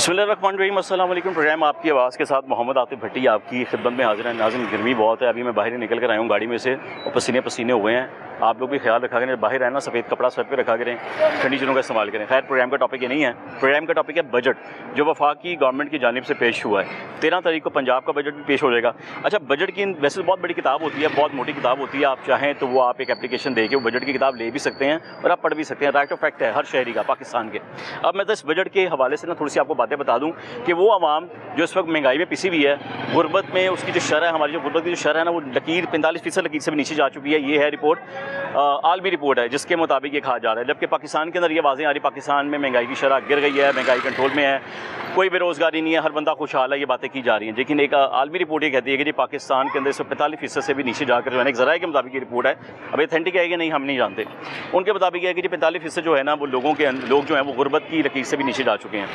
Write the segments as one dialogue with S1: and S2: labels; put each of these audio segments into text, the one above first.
S1: बिस्मिल्लाहिर्रहमानिर्रहीम। अस्सलाम वालेकुम। प्रोग्राम आपकी आवाज़ के साथ मोहम्मद आतिफ भट्टी आपकी खिदमत में हाजिर है। नाज़रीन, गर्मी बहुत है, अभी मैं बाहर निकल कर आया हूँ गाड़ी में से और पसीने पसीने हुए हैं। आप लोग भी ख्याल रखा करें, बाहर रहना सफ़ेद कपड़ा सर पे रखा करें, ठंडी चीज़ों का इस्तेमाल करें। खैर, प्रोग्राम का टॉपिक ये नहीं है। प्रोग्राम का टॉपिक है बजट, जो वफाकी गवर्नमेंट की जानिब से पेश हुआ है। 13 तारीख को पंजाब का बजट भी पेश हो जाएगा। अच्छा, बजट की वैसे तो बहुत बड़ी किताब होती है, बहुत मोटी किताब होती है। आप चाहें तो वो आप एक एप्लीकेशन दे के वो बजट की किताब ले भी सकते हैं और आप पढ़ भी सकते हैं। राइट ऑफ फैक्ट है हर शहरी का पाकिस्तान के। अब मैं तो इस बजट के हवाले से ना थोड़ी सी आपको बातें बता दूँ कि वो आवाम जो इस वक्त महंगाई में पिसी हुई है, गुर्बत में उसकी जो शरह है, हमारी जो गुर्बत की जो शरह है ना, वो लकीर 45% लकीर से भी नीचे जा चुकी है। ये है रिपोर्ट, आलमी रिपोर्ट है, जिसके मुताबिक ये कहा जा रहा है। जबकि पाकिस्तान के अंदर ये वाज़ेह आ रही, पाकिस्तान में महंगाई की शरह गिर गई है, महंगाई कंट्रोल में है, कोई बेरोज़गारी नहीं है, हर बंदा खुशहाल है, ये बातें की जा रही हैं। लेकिन एक आलमी रिपोर्ट ये कहती है कि जी पाकिस्तान के अंदर 45% से भी नीचे जाकर जो है ना, एक ज़राए के मुताबिक ये रिपोर्ट है, अब एथेंटिक है कि नहीं हम नहीं जानते। उनके मुताबिक है कि जी 45% जो है ना, वो लोग जो हैं वो गुर्बत की लकीर से भी नीचे जा चुके हैं।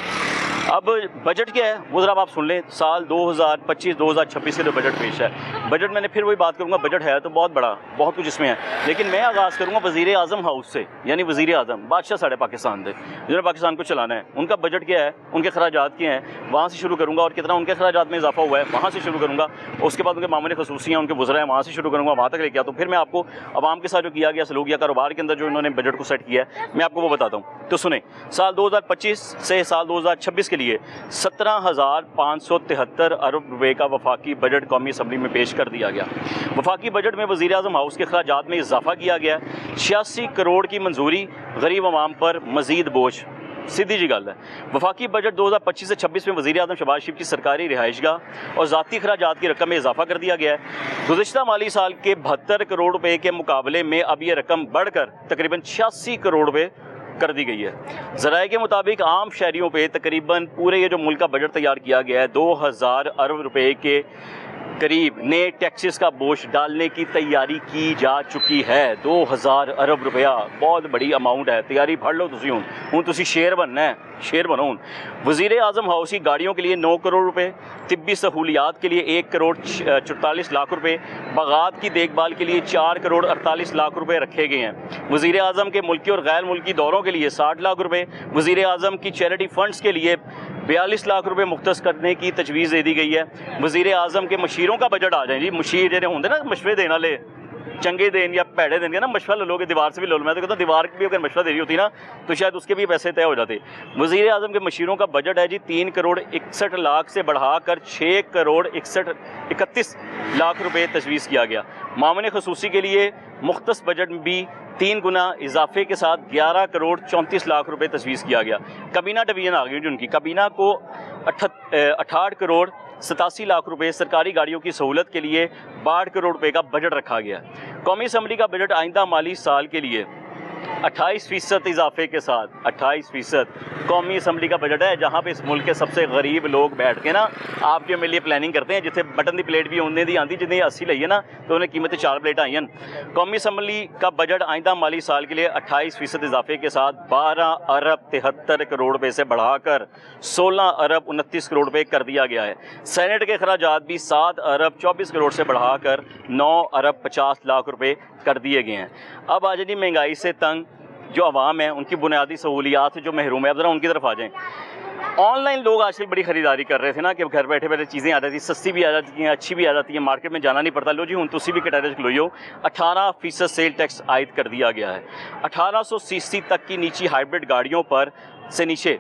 S1: अब बजट क्या है वो ज़रा आप सुन लें। साल 2025-2026 के जो बजट पेश है, बजट मैंने फिर वही बात करूँगा, बजट है तो बहुत बड़ा, बहुत कुछ इसमें है। लेकिन मैं आगाज़ करूँगा वज़ीर आज़म हाउस से, यानी वज़ीर आज़म बादशाह साढ़े पाकिस्तान थे, जिन्होंने पाकिस्तान को चलाना है। उनका बजट क्या है, उनके खराजात क्या हैं, वहाँ से शुरू करूँगा, और कितना उनके खराजात में इजाफा हुआ है वहाँ से शुरू करूँगा। उसके बाद उनके मामले खसूसियाँ उनके गुजरा है, वहाँ से शुरू करूँगा, वहाँ तक लेके आता हूँ। फिर मैं आपको आवाम के साथ जो किया गया सलूक या कारोबार के अंदर जो इन्होंने बजट को सेट किया है, मैं आपको वो बताता हूँ। तो सुने, साल 2025 से साल 2026 के लिए 17,573 अरब रुपए का वफाकी बजट कौमी असम्बली में पेश कर दिया गया। वफाकी बजट में वज़ीर आज़म हाउस के खराजात में इजाफा किया गया। 86 करोड़ की मंजूरी, गरीब आवाम पर मज़ीद बोझ। सीधी जी गल है। वफाकी बजट 2025 से 26 में वज़ीर आज़म शहबाज शरीफ की सरकारी रिहाइशगाह और ज़ाती खराजात की रकम में इजाफा कर दिया गया है। गुज़िश्ता माली साल के 72 करोड़ रुपए के मुकाबले में अब यह रकम बढ़कर तकरीबन 86 करोड़ रुपए कर दी गई है। ज़राए के मुताबिक आम शहरियों पे तकरीबन पूरे ये जो मुल्क का बजट तैयार किया गया है, 2000 अरब रुपए के करीब नए टैक्सेस का बोझ डालने की तैयारी की जा चुकी है। 2000 अरब रुपया बहुत बड़ी अमाउंट है। तैयारी फड़ लो तुसी हूँ तुसी शेर बनना है, शेर बनो हूँ। वज़ीर आज़म हाउस की गाड़ियों के लिए 9 करोड़ रुपए, तिब्बी सहूलियात के लिए 1 करोड़ 44 लाख रुपए, बागात की देखभाल के लिए 4 करोड़ 48 लाख रुपए रखे गए हैं। वज़ीर आज़म के मुल्की और गैर मुल्की दौरों के लिए 60 लाख रुपए, वज़ीर आज़म की चैरिटी फंड्स के लिए 42 लाख रुपए मुख्तस करने की तजवीज़ दे दी गई है। वज़ीर आज़म के मशीरों का बजट आ जाए जी। मुशीर जो होंगे ना मशवरे देने वाले, चंगे देन या पैड़े देंगे ना, मशवरा लोगे दीवार से भी लो। मैं तो कहता हूँ दीवार की भी अगर मशवरा दे रही होती ना तो शायद उसके भी पैसे तय हो जाते। वज़ीर आज़म के मशीरों का बजट है जी 3 करोड़ 61 लाख से बढ़ाकर 6 करोड़ 31 लाख रुपए तजवीज़ किया गया। मामले खसूसी के लिए मुख्तस बजट में भी 3 गुना इजाफे के साथ 11 करोड़ 34 लाख रुपए तजवीज़ किया गया। कबीना डिवीज़न आ गई जी उनकी। कबीना को 68 करोड़ 87 लाख रुपए, सरकारी गाड़ियों की सहूलत के लिए 62 करोड़ रुपए का बजट रखा गया। कौमी असम्बली का बजट आइंदा माली साल के लिए 28% इजाफे के साथ 28% कौमी असम्बली का बजट है, जहाँ पे इस मुल्क के सबसे गरीब लोग बैठ के ना आपके मेरे लिए प्लानिंग करते हैं। जिथे बटन की प्लेट भी उन्हें दी आती जितनी 80 लईए ना तो उन्हें कीमतें 4 प्लेट आई हैं। कौमी असम्बली का बजट आइंदा माली साल के लिए 28% इजाफे के साथ 12 अरब 73 करोड़ रुपये से बढ़ाकर 16 अरब 29 करोड़ रुपये कर दिया गया है। सेनेट के खराजात भी 7 अरब 24 करोड़ से बढ़ाकर 9 अरब 50 लाख रुपये कर दिए गए हैं। अब आज जी महंगाई से तंग जो आवाम है, उनकी बुनियादी सहूलियात से जो महरूम है, अब ज़रा उनकी तरफ आ जाएँ। ऑनलाइन लोग आजकल बड़ी ख़रीदारी कर रहे थे ना कि घर बैठे बैठे चीज़ें आ जाती, सस्ती भी आ जाती हैं, अच्छी भी आ जाती हैं, मार्केट में जाना नहीं पड़ता। लो जी हूँ तुसी भी कटारे लो यो 18% सेल टैक्स आयद कर दिया गया है। 1800 सीसी तक की निजी हाइब्रिड गाड़ियों पर से नीचे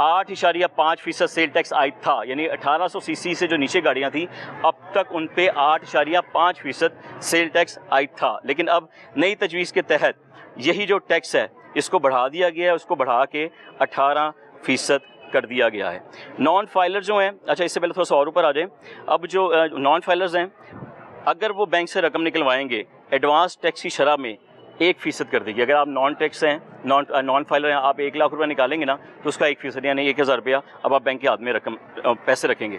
S1: 8.5% सेल टैक्स आयद था, यानी 1800 सीसी से जो नीचे गाड़ियाँ थी अब तक उन पे 8.5% सेल टैक्स आयद था। लेकिन अब नई तजवीज़ के तहत यही जो टैक्स है इसको बढ़ा दिया गया है, उसको बढ़ा के 18% कर दिया गया है। नॉन फाइलर जो हैं, अच्छा इससे पहले थोड़ा सा और ऊपर आ जाएं। अब जो नॉन फाइलर्स हैं, अगर वो बैंक से रकम निकलवाएंगे एडवांस टैक्स की शरह में 1% कर देगी। अगर आप नॉन टैक्स हैं, नॉन फाइलर हैं, आप 1 लाख रुपया निकालेंगे ना तो उसका 1% यानी 1000 रुपया अब आप बैंक के हाथ में रकम पैसे रखेंगे।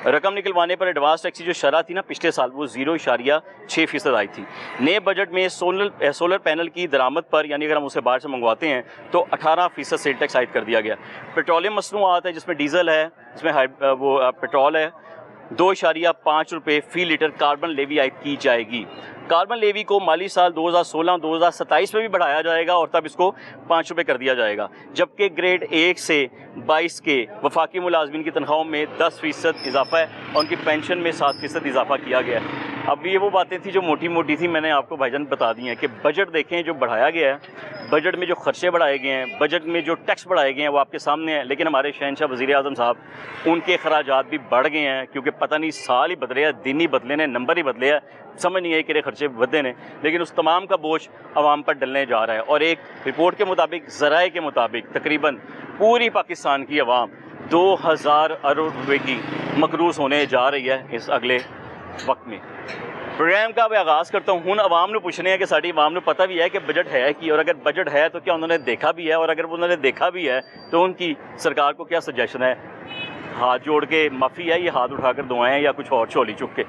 S1: रकम निकलवाने पर एडवांस टैक्स की जो शरह थी ना पिछले साल वो 0.6% आई थी। नए बजट में सोलर पैनल की दरामद पर, यानी अगर हम उसे बाहर से मंगवाते हैं तो 18% सेल टैक्स आयद कर दिया गया। पेट्रोलियम मसनूआत है जिसमें डीजल है, जिसमें पेट्रोल है, 2.5 रुपये फ़ी लीटर कार्बन लेवी आयद की जाएगी। कार्बन लेवी को माली साल 2016-2027 में भी बढ़ाया जाएगा और तब इसको 5 रुपये कर दिया जाएगा, जबकि ग्रेड 1 से 22 के वफाकी मुलाजमीन की तनख्वाहों में 10% इजाफा है और उनकी पेंशन में 7% इजाफा किया गया है। अब ये वो बातें थी जो मोटी मोटी थी, मैंने आपको भाईजान बता दी हैं कि बजट देखें जो बढ़ाया गया है, बजट में जो खर्चे बढ़ाए गए हैं, बजट में जो टैक्स बढ़ाए गए हैं वो आपके सामने है। लेकिन हमारे शहनशाह वज़ीर आज़म साहब, उनके अखराजात भी बढ़ गए हैं, क्योंकि पता नहीं साल ही बदले हैं, दिन ही बदले ने, नंबर ही बदले हैं, समझ नहीं है कि खर्चे बढ़े ने, लेकिन उस तमाम का बोझ आवाम पर डलने जा रहा है। और एक रिपोर्ट के मुताबिक, ज़राए के मुताबिक, तकरीबन पूरी पाकिस्तान की आवाम 2000 अरब रुपये की मकरूज़ होने जा रही है इस अगले वक्त में। प्रोग्राम का मैं आगाज़ करता हूँ। हुण आवाम ने पूछने हैं कि साड़ी आवाम ने पता भी है कि बजट है कि, और अगर बजट है तो क्या उन्होंने देखा भी है, और अगर उन्होंने देखा भी है तो उनकी सरकार को क्या सजेशन है। हाथ जोड़ के माफ़ी है, ये हाथ उठाकर दुआएं या कुछ और झोली चुक के।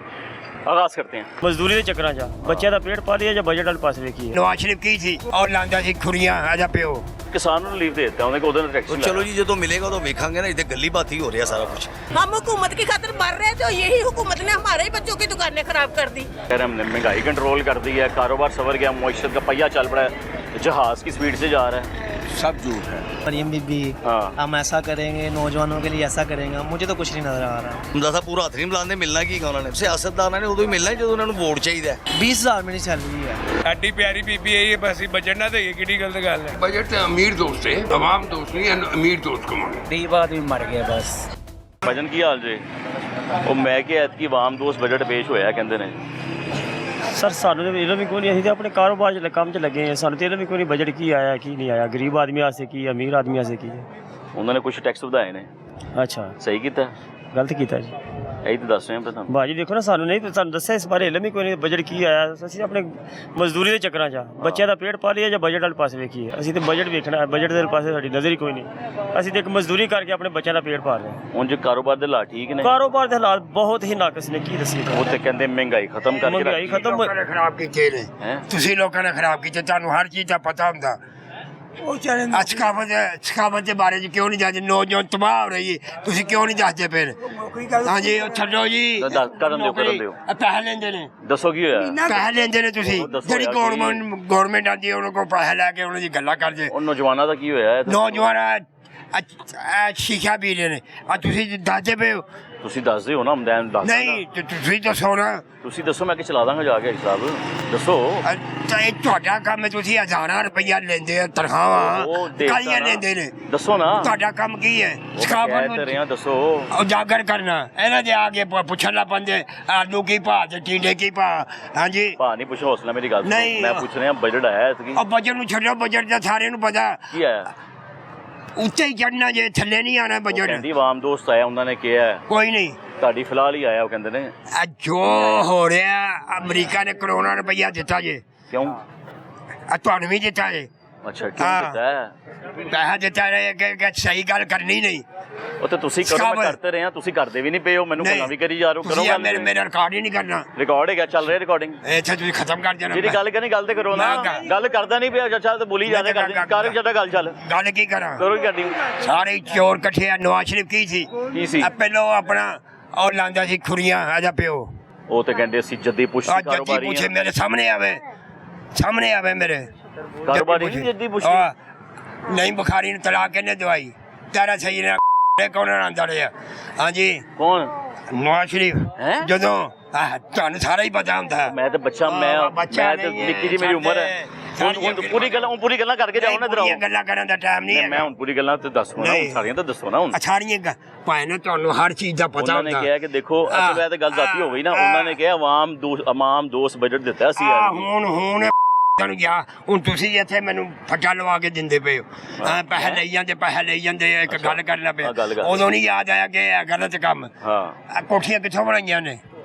S1: आगाज़ करते हैं।
S2: मजदूरी के चक्कर चा बच्चे का पेट पालिया या बजट वाले पास वेखी
S3: नवाज शरीफ की थी और लांदा सी खुरियां आजा प्यो
S1: किसानों ने लीव दे देता है, उन्होंने टैक्स
S4: चलो जी, जो मिलेगा तो देखेंगे ना, इधर गली बात ही हो रही है सारा कुछ।
S5: हम हुकूमत की खातिर मर रहे थे, तो यही हुकूमत ने हमारे ही बच्चों की दुकानें खराब कर दी।
S1: हमने महंगाई कंट्रोल कर दी है, कारोबार संवर गया, मुआशरत का पहिया चल पड़ा है, जहाज़ की स्पीड से जा रहा है।
S4: सब झूठ है।
S6: मरियम बीबी,
S1: हाँ।
S6: हम ऐसा करेंगे, नौजवानों के लिए ऐसा करेंगे, मुझे तो कुछ नहीं नजर आ रहा।
S4: ਹੁੰਦਾ ਤਾਂ ਪੂਰਾ ਹੱਥ ਨਹੀਂ ਮਿਲਾਉਂਦੇ, ਮਿਲਣਾ ਕੀ ਉਹਨਾਂ ਨੇ, ਸਿਆਸਤਦਾਨਾਂ ਨੇ ਉਦੋਂ ਹੀ ਮਿਲਣਾ ਜਦੋਂ ਉਹਨਾਂ ਨੂੰ ਵੋਟ ਚਾਹੀਦਾ ਹੈ।
S6: 20,000 ਮੇਰੀ ਸੈਲਰੀ ਹੈ।
S7: ਸਾਡੀ ਪਿਆਰੀ ਬੀਬੀ ਇਹ ਬਸ ਬਜਟ ਨਾ ਦੇਈਏ, ਕਿਹੜੀ ਗਲਤ ਗੱਲ ਹੈ।
S8: बजट तो अमीर दोस्त है, तमाम दोस्त नहीं है, अमीर दोस्त कमाए।
S6: गरीब आदमी मर गया बस।
S1: भजन की हाल जे ਉਹ ਮੈਂ ਕਿ ਐਤਕੀ ਆਵਾਮ ਦੋਸਤ ਬਜਟ ਪੇਸ਼ ਹੋਇਆ ਕਹਿੰਦੇ ਨੇ।
S2: ਸਰ ਸਾਨੂੰ ਤਾਂ ਇਲਮ ਹੀ ਕੋਈ ਨਹੀਂ, ਅਸੀਂ ਤਾਂ ਆਪਣੇ ਕਾਰੋਬਾਰ 'ਚ ਕੰਮ 'ਚ ਲੱਗੇ ਹਾਂ, ਸਾਨੂੰ ਤਾਂ ਇਲਮ ਹੀ ਕੋਈ ਨਹੀਂ ਬਜਟ ਕੀ ਆਇਆ ਕੀ ਨਹੀਂ ਆਇਆ, ਗਰੀਬ ਆਦਮੀ ਵਾਸਤੇ ਕੀ, ਅਮੀਰ ਆਦਮੀ ਵਾਸਤੇ ਕੀ ਹੈ।
S1: ਉਹਨਾਂ ਨੇ ਕੁਝ ਟੈਕਸ ਵਧਾਏ ਨੇ।
S2: ਅੱਛਾ,
S1: ਸਹੀ ਕੀਤਾ,
S2: ਗਲਤ ਕੀਤਾ ਜੀ।
S1: ਇਹੀ ਤਾਂ ਦੱਸ ਰਹੇ ਹਾਂ ਤੁਹਾਨੂੰ।
S2: ਬਾਜੀ ਦੇਖੋ ਨਾ, ਸਾਨੂੰ ਨਹੀਂ ਸਾਨੂੰ ਦੱਸਿਆ ਇਸ ਬਾਰੇ ਇਲਮ ਹੀ ਕੋਈ ਨਹੀਂ, ਬਜਟ ਕੀ ਆਇਆ। ਅਸੀਂ ਆਪਣੇ ਮਜ਼ਦੂਰੀ ਦੇ ਚੱਕਰਾਂ 'ਚ ਬੱਚਿਆਂ ਦਾ ਪੇਟ ਪਾਲੀਏ ਜਾਂ ਬਜਟ ਵਾਲੇ ਪਾਸੇ ਵੇਖੀਏ। ਅਸੀਂ ਤਾਂ ਬਜਟ ਵੇਖਣਾ, ਬਜਟ ਦੇ ਪਾਸੇ ਸਾਡੀ ਨਜ਼ਰ ਹੀ ਕੋਈ ਨਹੀਂ। ਅਸੀਂ ਤਾਂ ਇੱਕ ਮਜ਼ਦੂਰੀ ਕਰਕੇ ਆਪਣੇ ਬੱਚਿਆਂ ਦਾ ਪੇਟ ਪਾਲ ਰਹੇ ਹਾਂ।
S1: ਉਂਝ ਕਾਰੋਬਾਰ ਦੇ ਹਾਲਾਤ ਠੀਕ ਨੇ?
S2: ਕਾਰੋਬਾਰ ਦੇ ਹਾਲਾਤ ਬਹੁਤ ਹੀ ਨਾਕਸ ਨੇ, ਕੀ ਦੱਸੀਏ।
S1: ਉਹ ਤੇ ਕਹਿੰਦੇ ਮਹਿੰਗਾਈ ਖਤਮ ਕਰਕੇ
S2: ਮਹਿੰਗਾਈ ਖਤਮ
S3: ਲੋਕਾਂ ਨੇ ਖਰਾਬ ਕੀਤੇ ਨੇ, ਤੁਸੀਂ ਲੋਕਾਂ ਨੇ ਖਰਾਬ ਕੀਤੇ, ਤੁਹਾਨੂੰ ਹਰ ਚੀਜ਼ ਦਾ ਪਤਾ ਹੁੰਦਾ। ਸਖਾਵਤ ਦੇ ਬਾਰੇ ਚ ਕਿਉਂ ਨਹੀਂ ਦੱਸਦੇ? ਨੌਜਵਾਨ ਤਬਾਹ ਹੋ ਰਹੀ ਹੈ, ਤੁਸੀਂ ਕਿਉਂ ਨਹੀਂ ਦੱਸਦੇ ਫਿਰ? ਹਾਂਜੀ ਉਹ ਛੱਡੋ ਜੀ,
S1: ਕਰਨ ਦਿਓ।
S3: ਪੈਸੇ ਲੈਂਦੇ ਨੇ,
S1: ਦੱਸੋ ਕੀ ਹੋਇਆ?
S3: ਪੈਸੇ ਲੈਂਦੇ ਨੇ ਤੁਸੀਂ। ਜਿਹੜੀ ਗੌਰਮੈਂਟ ਆਉਂਦੀ ਹੈ ਉਹਨਾਂ ਕੋਲ ਪੈਸੇ ਲੈ ਕੇ ਉਹਨਾਂ ਦੀ ਗੱਲਾਂ ਕਰਦੇ।
S1: ਉਹ ਨੌਜਵਾਨਾਂ ਦਾ ਕੀ ਹੋਇਆ?
S3: ਨੌਜਵਾਨ ਸ਼ੀਸ਼ਾ ਪੀ ਰਹੇ ਨੇ, ਤੁਸੀਂ ਦੱਸਦੇ ਪਏ ਹੋ।
S1: ਤੁਸੀਂ ਦੱਸਦੇ ਹੋ ਨਾ, ਹਮਦੈਨ ਦੱਸ।
S3: ਨਹੀਂ ਤੁਸੀਂ ਦੱਸੋ ਨਾ।
S1: ਤੁਸੀਂ ਦੱਸੋ, ਮੈਂ ਕਿ ਚਲਾ ਦਾਂਗਾ ਜਾ ਕੇ ਸਾਹਿਬ, ਦੱਸੋ।
S3: ਇਹ ਤੁਹਾਡਾ ਕੰਮ ਹੈ, ਤੁਸੀਂ 1000 ਰੁਪਇਆ ਲੈਂਦੇ ਹੋ ਤਨਖਾਹਾਂ, ਕਾਹਦੀਆਂ ਲੈਂਦੇ ਨੇ?
S1: ਦੱਸੋ ਨਾ,
S3: ਤੁਹਾਡਾ ਕੰਮ ਕੀ ਹੈ?
S1: ਦੱਸੋ।
S3: ਉਜਾਗਰ ਕਰਨਾ, ਇਹਨਾਂ ਦੇ ਆ ਕੇ ਪੁੱਛਣ ਲੱਗ ਪੈਂਦੇ ਆਲੂ ਕੀ ਭਾਅ ਤੇ ਟੀਂਡੇ ਕੀ ਭਾਅ। ਹਾਂਜੀ
S1: ਭਾਅ ਨਹੀਂ ਪੁੱਛੋ, ਹੌਸਲਾ ਮੇਰੀ ਗੱਲ ਸੁਣੋ।
S3: ਨਹੀਂ।
S1: ਮੈਂ ਪੁੱਛ ਰਿਹਾ ਬਜਟ ਆਇਆ ਇਤਕੀ।
S3: ਉਹ ਬਜਟ ਨੂੰ ਛੱਡੋ, ਬਜਟ ਦਾ ਸਾਰਿਆਂ ਨੂੰ ਪਤਾ
S1: ਕੀ ਆਇਆ।
S3: ਉੱਤੇ ਹੀ ਚੜਨਾ ਜੇ, ਥੱਲੇ ਨਹੀਂ ਆਣਾ ਬਜਟ।
S1: ਕਹਿੰਦੀ ਆਵਾਮ ਦੋਸਤ ਆਇਆ, ਉਹਨਾਂ ਨੇ ਕਿਹਾ
S3: ਕੋਈ ਨਹੀਂ,
S1: ਤੁਹਾਡੀ ਫਿਲਹਾਲ ਹੀ ਆਇਆ। ਉਹ ਕਹਿੰਦੇ ਨੇ
S3: ਜੋ ਹੋ ਰਿਹਾ, ਅਮਰੀਕਾ ਨੇ ਕਰੋਨਾ ਰੁਪਈਆ ਦਿੱਤਾ ਜੇ।
S1: ਕਿਉਂ?
S3: ਤੁਹਾਨੂੰ ਵੀ ਦਿੱਤਾ ਜੇ।
S1: ਅੱਛਾ, ਕਿਉਂ ਦਿੱਤਾ?
S3: ਪੈਸਾ ਦਿੱਤਾ ਰਹੇ ਕਿ ਸਹੀ ਗੱਲ ਕਰਨੀ ਨਹੀਂ।
S1: ਉਹ ਤੇ ਤੁਸੀਂ ਕਰੋ, ਮੈਂ ਕਰਤੇ ਰਹੇ ਆ, ਤੁਸੀਂ ਕਰਦੇ ਵੀ ਨਹੀਂ ਪਏ ਹੋ, ਮੈਨੂੰ ਗੱਲਾਂ ਵੀ ਕਰੀ ਜਾ ਰਹੇ ਹੋ। ਕਰੋ ਗੱਲ।
S3: ਮੇਰਾ ਰਿਕਾਰਡ ਹੀ ਨਹੀਂ ਕਰਨਾ।
S1: ਰਿਕਾਰਡ ਹੈਗਾ, ਚੱਲ ਰਿਹਾ ਰਿਕਾਰਡਿੰਗ।
S3: ਇੱਥੇ ਤੁਸੀਂ ਖਤਮ ਕਰ ਦੇਣਾ।
S1: ਜਿਹੜੀ ਗੱਲ ਕਰਨੀ ਗੱਲ ਤੇ ਕਰੋ ਨਾ। ਗੱਲ ਕਰਦਾ ਨਹੀਂ ਪਿਆ, ਅੱਛਾ ਤੇ ਬੋਲੀ ਜਾਂਦੇ ਕਰਦੇ। ਕਰ ਜੱਟਾ ਗੱਲ ਚੱਲ।
S3: ਗੱਲ ਕੀ ਕਰਾਂ?
S1: ਕਰੋ ਕੀ ਕਰਨੀ?
S3: ਸਾਰੇ ਚੋਰ ਇਕੱਠੇ ਆ। ਨਵਾਜ਼ ਸ਼ਰੀਫ ਕੀ ਸੀ?
S1: ਕੀ ਸੀ?
S3: ਪਹਿਲੋਂ ਆਪਣਾ ਉਹ ਲਾਂਦਾ ਸੀ ਖੁਰੀਆਂ ਆਜਾ ਪਿਓ।
S1: ਉਹ ਤੇ ਕਹਿੰਦੇ ਅਸੀਂ ਜੱਦੀ ਪੁੱਛ ਕਾਰੋਬਾਰੀ
S3: ਪੁੱਛੇ ਮੇਰੇ ਸਾਹਮਣੇ ਆਵੇ, ਸਾਹਮਣੇ ਆਵੇ ਮੇਰੇ
S1: ਕਾਰੋਬਾਰੀ ਨਹੀਂ ਜੱਦੀ ਪੁੱਛ।
S3: ਨਹੀਂ, ਬੁਖਾਰੀ ਨੂੰ ਤਲਾਕ ਕਿਹਨੇ ਦਵਾਈ? ਤੇਰਾ ਸਹੀ ਨੇ ਕੌਣ ਆਂਦਾ ਰਿਹਾ? ਹਾਂਜੀ
S1: ਕੌਣ?
S3: ਨਵਾਜ਼ ਸ਼ਰੀਫ। ਜਦੋਂ ਤੁਹਾਨੂੰ ਸਾਰਾ ਹੀ ਪਤਾ ਹੁੰਦਾ।
S1: ਮੈਂ ਤੇ ਬੱਚਾ, ਮੈਂ ਤੇ ਨਿੱਕੀ ਜੀ ਮੇਰੀ ਉਮਰ ਹੈ। ਹੁਣ ਪੂਰੀ ਗੱਲਾਂ ਕਰਕੇ ਜਾਓ ਨਾ।
S3: ਪੂਰੀਆਂ ਗੱਲਾਂ ਕਰਨ ਦਾ ਟਾਈਮ ਨਹੀਂ ਹੈ।
S1: ਮੈਂ ਹੁਣ ਪੂਰੀ ਗੱਲਾਂ ਤੇ ਦੱਸੋ ਨਾ, ਸਾਰੀਆਂ ਤਾਂ ਦੱਸੋ ਨਾ। ਹੁਣ
S3: ਸਾਰੀਆਂ ਭਾਵੇਂ ਨਾ ਤੁਹਾਨੂੰ ਹਰ ਚੀਜ਼ ਦਾ ਪਤਾ ਹੁੰਦਾ।
S1: ਉਹਨਾਂ ਨੇ ਕਿਹਾ ਕਿ ਦੇਖੋ, ਅੱਛਾ ਤੇ ਗੱਲ ਜ਼ਾਤੀ ਹੋ ਗਈ ਨਾ। ਉਹਨਾਂ ਨੇ ਕਿਹਾ ਆਵਾਮ ਦੋਸਤ ਬਜਟ ਦਿੱਤਾ ਸੀ।
S3: ਹੁਣ ਹੁਣ ਤੁਸੀਂ ਇੱਥੇ ਮੈਨੂੰ ਫੱਟਾ ਲਵਾ ਕੇ ਦਿੰਦੇ ਪਏ ਹੋ। ਪੈਸੇ ਲਈ ਜਾਂਦੇ ਇੱਕ ਗੱਲ ਕਰਨਾ ਪਿਆ। ਉਦੋਂ ਨਹੀਂ ਯਾਦ ਆਇਆ ਕਿ ਇਹ ਗਲਤ ਕੰਮ। ਹਾਂ, ਕੋਠੀਆਂ ਕਿੱਥੋਂ ਬਣਾਈਆਂ ਨੇ?